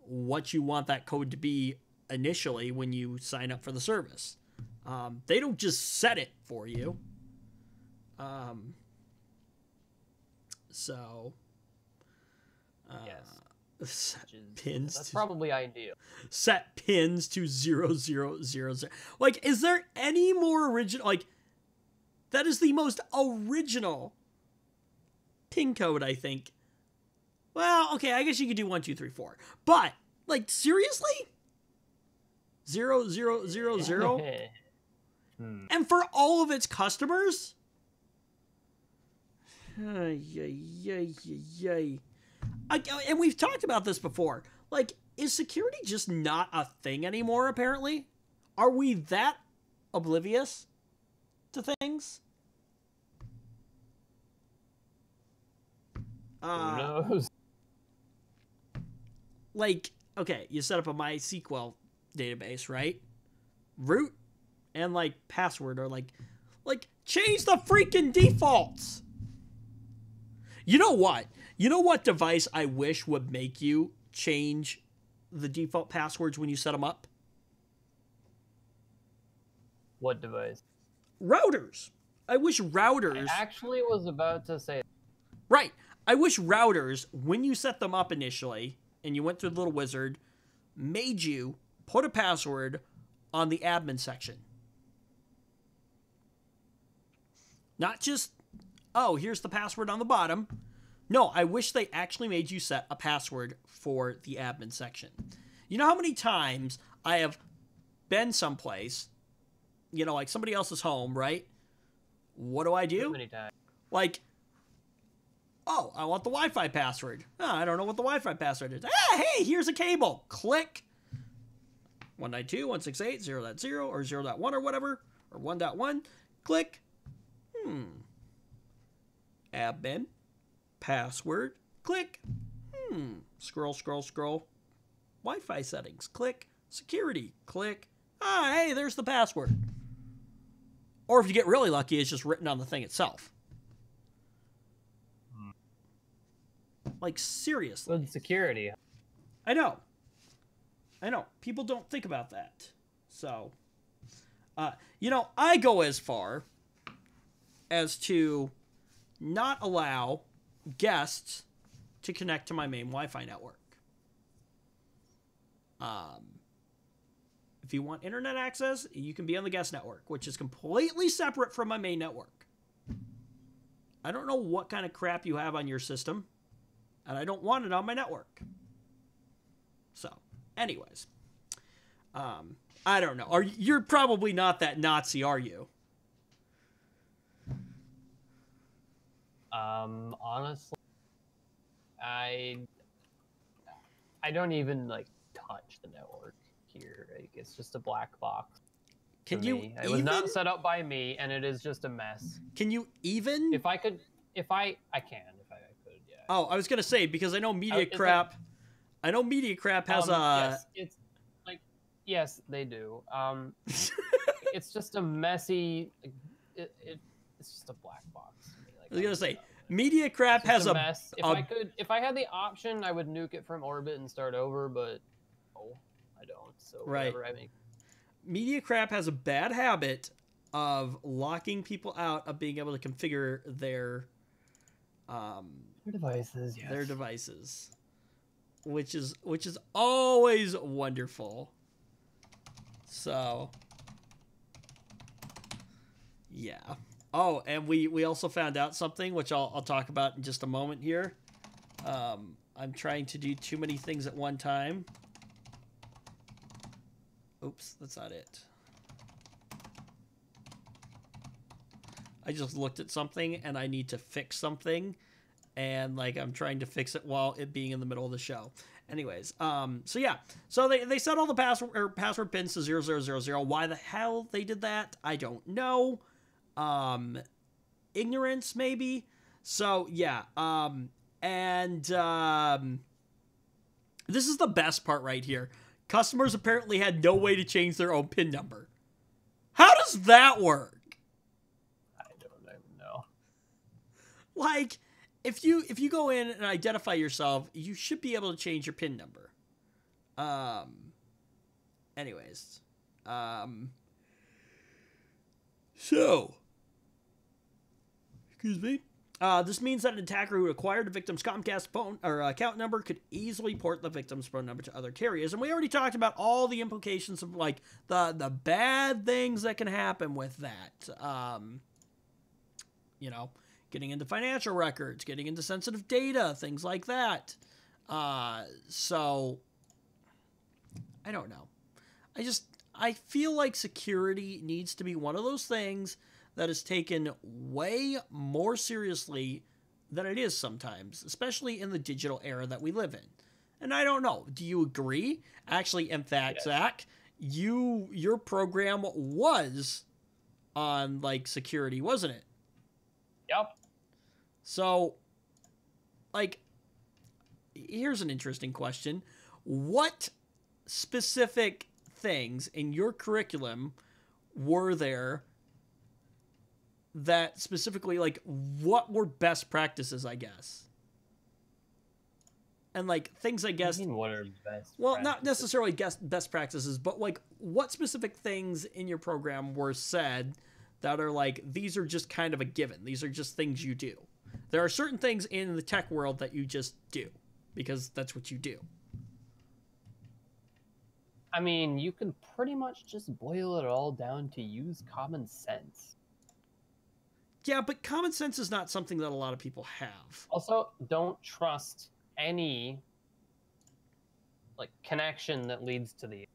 A: what you want that code to be initially when you sign up for the service. They don't just set it for you.
B: Yes.
A: Set pins.
B: That's probably ideal.
A: Set pins to 0000. Like, is there any more original? Like, that is the most original pin code, I think. Well, okay, I guess you could do 1 2 3 4, but like seriously, 0000, and for all of its customers. And we've talked about this before. Like, is security just not a thing anymore, apparently? Are we that oblivious to things?
B: Who knows?
A: Like, okay, you set up a MySQL database, right? Root and, like, password are like, change the freaking defaults! You know what? You know what device I wish would make you change the default passwords when you set them up?
B: What device?
A: Routers. I wish routers...
B: I actually was about to say...
A: Right. I wish routers, when you set them up initially, and you went through the little wizard, made you put a password on the admin section. Not just, oh, here's the password on the bottom. No, I wish they actually made you set a password for the admin section. You know how many times I have been someplace, like somebody else's home, right? What do I do?
B: So many times.
A: Like, oh, I want the Wi-Fi password. Oh, I don't know what the Wi-Fi password is. Ah, hey, here's a cable. Click. 192.168.0.0 or 0.1 or whatever, or 1.1. Click. Admin. Password. Click. Scroll. Wi-Fi settings. Click. Security. Click. Ah, hey, there's the password. Or if you get really lucky, it's just written on the thing itself. Like, seriously.
B: Good security.
A: I know. People don't think about that. So, I go as far as to not allow guests to connect to my main Wi-Fi network. If you want internet access, you can be on the guest network, which is completely separate from my main network. I don't know what kind of crap you have on your system, and I don't want it on my network. So, anyways, I don't know. You're probably not that Nazi, are you?
B: Honestly, I don't even touch the network here. It's just a black box.
A: Can you
B: me. It was not set up by me, and it is just a mess.
A: Can you even?
B: If I could, I can. If I could, yeah.
A: Oh, I was gonna say, because I know Media Crap. I know Media Crap has a.
B: Yes, it's yes, they do. It's just a messy. It's just a black box.
A: I was gonna say, Media Crap has a
B: mess. If I had the option, I would nuke it from orbit and start over, but I don't. So whatever.
A: Right.
B: I mean,
A: Media Crap has a bad habit of locking people out of being able to configure their
B: devices. Yes.
A: Their devices. which is always wonderful. So, yeah. Oh, and we also found out something, which I'll talk about in just a moment here. I'm trying to do too many things at one time. Oops, that's not it. I just looked at something and I need to fix something, and like I'm trying to fix it while it being in the middle of the show. Anyways, so yeah, so they set all the password pins to 0000. Why the hell they did that, I don't know. Ignorance maybe. So yeah, this is the best part right here. Customers apparently had no way to change their own PIN number. How does that work?
C: I don't even know.
A: Like, if you go in and identify yourself, you should be able to change your PIN number. Anyways. So. Excuse me. This means that an attacker who acquired the victim's Comcast phone or account number could easily port the victim's phone number to other carriers. And we already talked about all the implications of like the bad things that can happen with that. You know, getting into financial records, getting into sensitive data, things like that. So I don't know. I feel like security needs to be one of those things that is taken way more seriously than it is sometimes, especially in the digital era that we live in. And I don't know, do you agree? Actually, in fact, yes. Zach, your program was on like security, wasn't it?
C: Yep.
A: So, like, here's an interesting question. What specific things in your curriculum were there that specifically, like, what were best practices, I guess? And, like, things, I guess...
C: What do you mean, what are best
A: well,
C: practices?
A: not necessarily best practices, but, like, what specific things in your program were said that are, like, these are just kind of a given. These are just things you do. There are certain things in the tech world that you just do, because that's what you do.
C: I mean, you can pretty much just boil it all down to use common sense.
A: Yeah, but common sense is not something that a lot of people have.
C: Also, don't trust any like connection that leads to the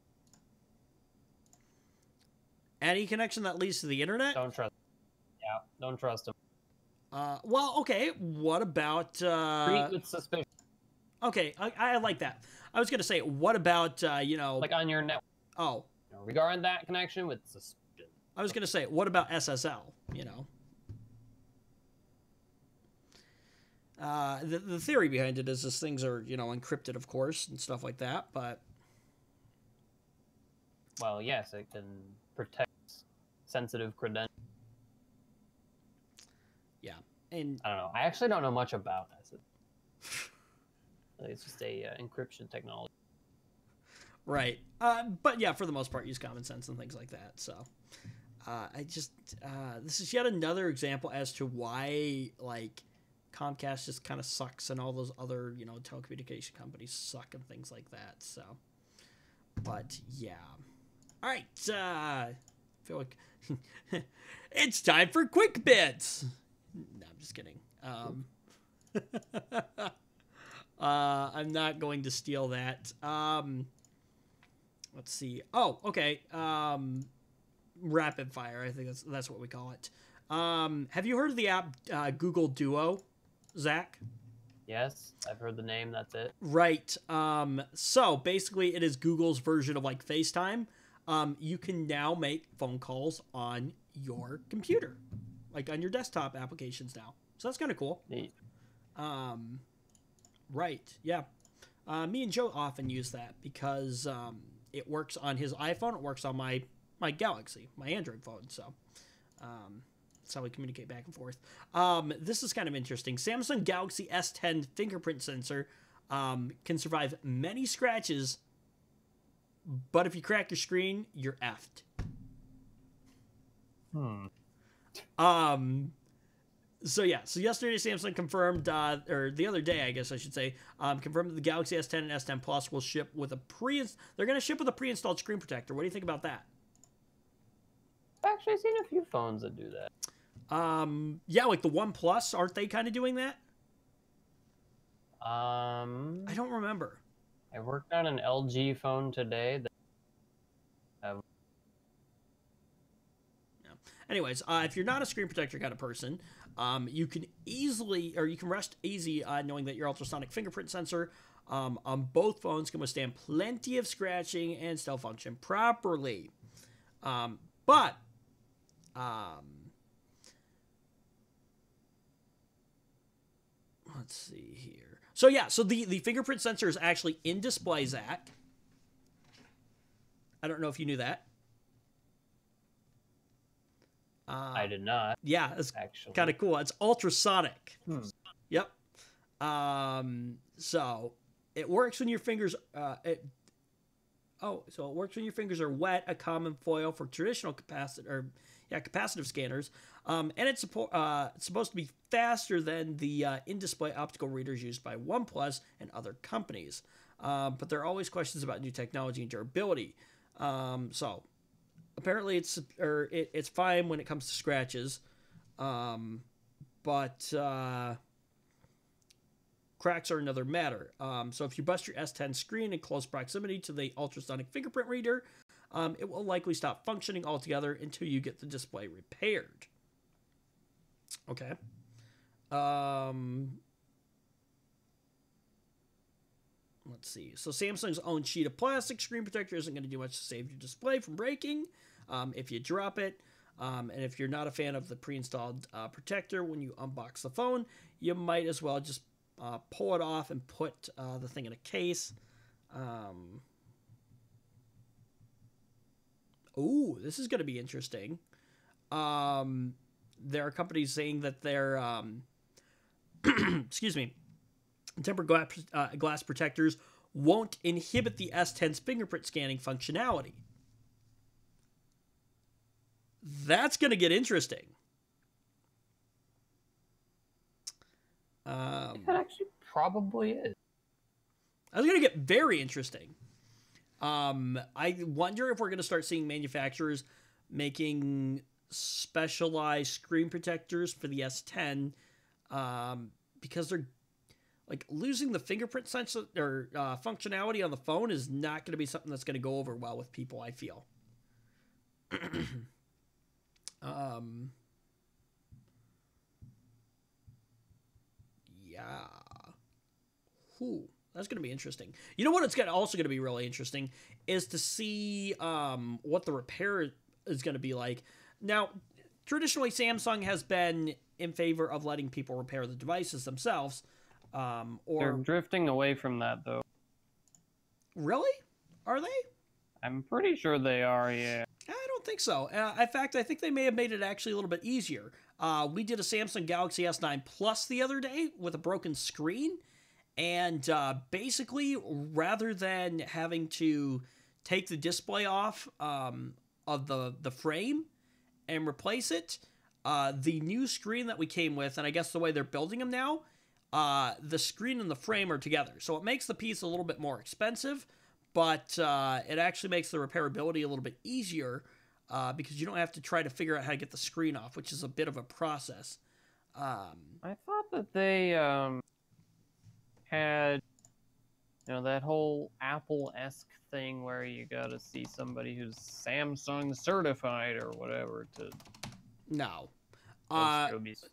A: connection that leads to the internet.
C: Don't trust. Yeah, don't trust them.
A: Well, okay. What about
C: treat with suspicion?
A: Okay, I like that. I was gonna say, what about you know,
C: like on your network?
A: Oh,
C: you know, regarding that connection with suspicion.
A: I was gonna say, what about SSL? You know. The theory behind it is things are, you know, encrypted, of course, and stuff like that, but...
C: Well, yes, it can protect sensitive credentials.
A: Yeah, and...
C: I don't know. I actually don't know much about this. It's just a encryption technology.
A: Right. But yeah, for the most part, use common sense and things like that, so... this is yet another example as to why, like... Comcast just kind of sucks, and all those other, you know, telecommunication companies suck and things like that. So, but yeah. All right. I feel like it's time for quick bits. No, I'm just kidding. I'm not going to steal that. Let's see. Oh, okay. Rapid fire. I think that's what we call it. Have you heard of the app Google Duo? Zach?
C: Yes, I've heard the name, that's it.
A: Right. So basically it is Google's version of like FaceTime. You can now make phone calls on your computer, like on your desktop applications now. So that's kind of cool.
C: Neat.
A: Right. Yeah. Me and Joe often use that because it works on his iPhone. It works on my Galaxy, my Android phone. So, that's how we communicate back and forth. This is kind of interesting. Samsung Galaxy S10 fingerprint sensor can survive many scratches, but if you crack your screen, you're effed. So yeah, so yesterday Samsung confirmed, or the other day, I guess I should say, confirmed that the Galaxy S10 and S10 Plus will ship with a they're going to ship with a pre-installed screen protector. What do you think about that?
C: I've actually seen a few phones that do that.
A: Yeah, like the OnePlus, aren't they kind of doing that?
C: I
A: don't remember.
C: I worked on an LG phone today.
A: Anyways, if you're not a screen protector kind of person, you can easily, or you can rest easy knowing that your ultrasonic fingerprint sensor on both phones can withstand plenty of scratching and still function properly. But let's see here. So yeah, so the fingerprint sensor is actually in display, Zach. I don't know if you knew that.
C: I did not.
A: Yeah, it's kind of cool. It's ultrasonic. Yep. So it works when your fingers. So it works when your fingers are wet. A common foil for traditional capacitive scanners. And it's supposed to be faster than the in-display optical readers used by OnePlus and other companies. But there are always questions about new technology and durability. So apparently it's fine when it comes to scratches, but cracks are another matter. So if you bust your S10 screen in close proximity to the ultrasonic fingerprint reader, it will likely stop functioning altogether until you get the display repaired. Okay. Let's see. So Samsung's own sheet of plastic screen protector isn't going to do much to save your display from breaking if you drop it. And if you're not a fan of the pre-installed protector when you unbox the phone, you might as well just pull it off and put the thing in a case. Ooh, this is going to be interesting. There are companies saying that they're, excuse me, tempered glass protectors won't inhibit the S10's fingerprint scanning functionality. That's going to get interesting.
C: That actually probably is.
A: That's going to get very interesting. I wonder if we're going to start seeing manufacturers making specialized screen protectors for the S10 because they're like losing the fingerprint sensor or functionality on the phone is not going to be something that's going to go over well with people, I feel. Yeah. Whew. That's going to be interesting. You know what it's also going to be really interesting is to see what the repair is going to be like. Now, traditionally, Samsung has been in favor of letting people repair the devices themselves.
C: They're drifting away from that, though.
A: Really? Are they?
C: I'm pretty sure they are, yeah.
A: I don't think so. In fact, I think they may have made it actually a little bit easier. We did a Samsung Galaxy S9 Plus the other day with a broken screen. And basically, rather than having to take the display off of the frame and replace it, the new screen that we came with, and I guess the way they're building them now, the screen and the frame are together. So it makes the piece a little bit more expensive, but it actually makes the repairability a little bit easier because you don't have to try to figure out how to get the screen off, which is a bit of a process.
C: I thought that they had, that whole Apple-esque thing where you gotta see somebody who's Samsung certified or whatever to...
A: No.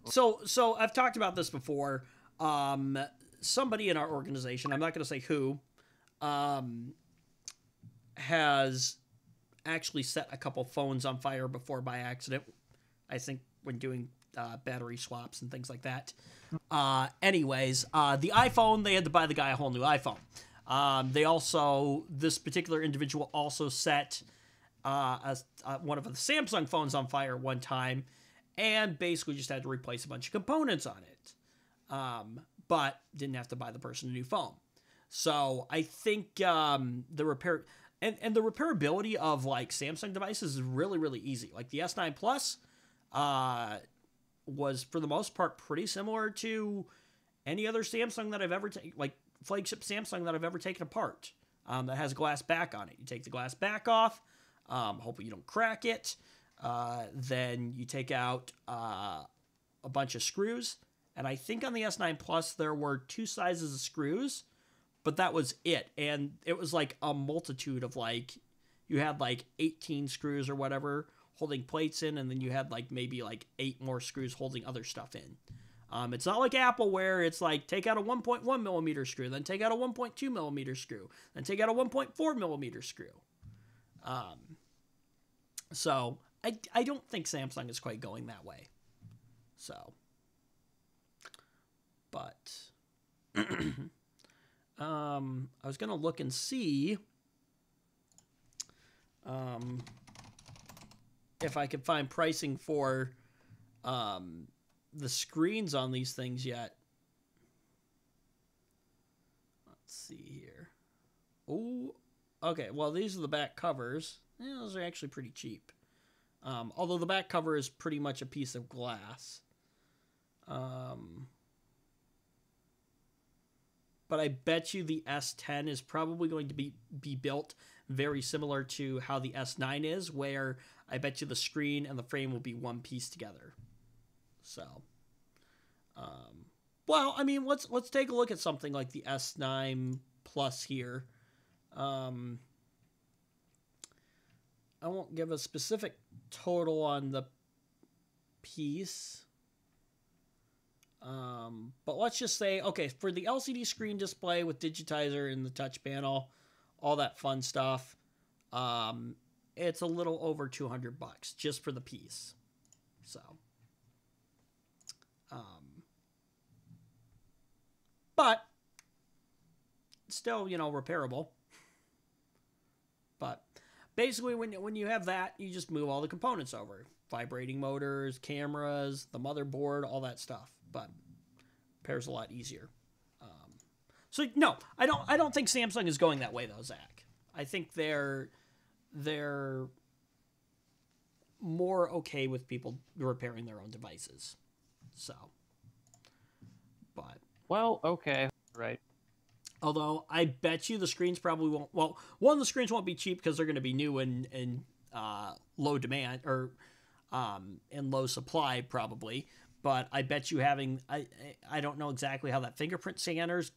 A: So I've talked about this before. Somebody in our organization, I'm not going to say who, has actually set a couple phones on fire before by accident. I think when doing battery swaps and things like that. Anyways, the iPhone, they had to buy the guy a whole new iPhone. This particular individual also set one of the Samsung phones on fire one time and basically just had to replace a bunch of components on it. But didn't have to buy the person a new phone. So I think the repair and the repairability of like Samsung devices is really, really easy. Like the S9 Plus was for the most part pretty similar to any other Samsung that I've ever taken, like flagship Samsung that I've ever taken apart. That has a glass back on it. You take the glass back off. Hopefully you don't crack it. Then you take out a bunch of screws. And I think on the S9 Plus there were 2 sizes of screws, but that was it. And it was like a multitude of like, you had like 18 screws or whatever holding plates in, and then you had like maybe like 8 more screws holding other stuff in. It's not like Apple where it's like take out a 1.1 millimeter screw, then take out a 1.2 millimeter screw, then take out a 1.4 millimeter screw. So I don't think Samsung is quite going that way. So, but I was gonna look and see if I could find pricing for the screens on these things yet. Let's see here. Oh, okay. Well, these are the back covers. Yeah, those are actually pretty cheap. Although the back cover is pretty much a piece of glass. But I bet you the S10 is probably going to be built very similar to how the S9 is, where I bet you the screen and the frame will be one piece together. So, well, I mean, let's take a look at something like the S9 Plus here. I won't give a specific total on the piece. But let's just say, okay, for the LCD screen display with digitizer and the touch panel, all that fun stuff, it's a little over $200 just for the piece. So, but still, you know, repairable. But basically, when you have that, you just move all the components over. Vibrating motors, cameras, the motherboard, all that stuff. But repair's a lot easier. So no, I don't think Samsung is going that way though, Zach. I think they're more okay with people repairing their own devices. So, but
C: Well, okay, right.
A: although I bet you the screens probably won't. Well, one, the screens won't be cheap because they're going to be new and low demand or in low supply probably. But I bet you having I don't know exactly how that fingerprint scanner's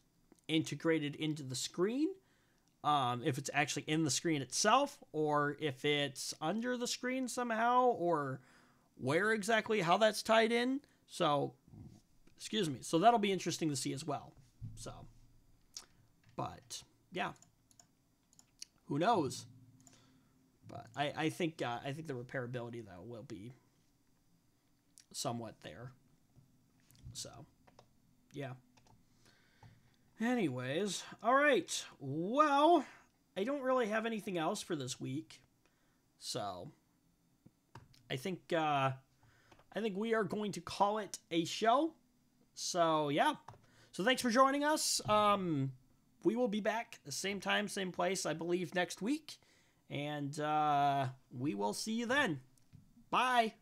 A: integrated into the screen. If it's actually in the screen itself, or if it's under the screen somehow, or where exactly how that's tied in. So, excuse me. So that'll be interesting to see as well. So, but yeah, who knows? But I think the repairability though will be somewhat there. So, yeah. Anyways, all right. Well, I don't really have anything else for this week. So, I think we are going to call it a show. So, yeah. So, thanks for joining us. We will be back the same time, same place, I believe, next week. And we will see you then. Bye.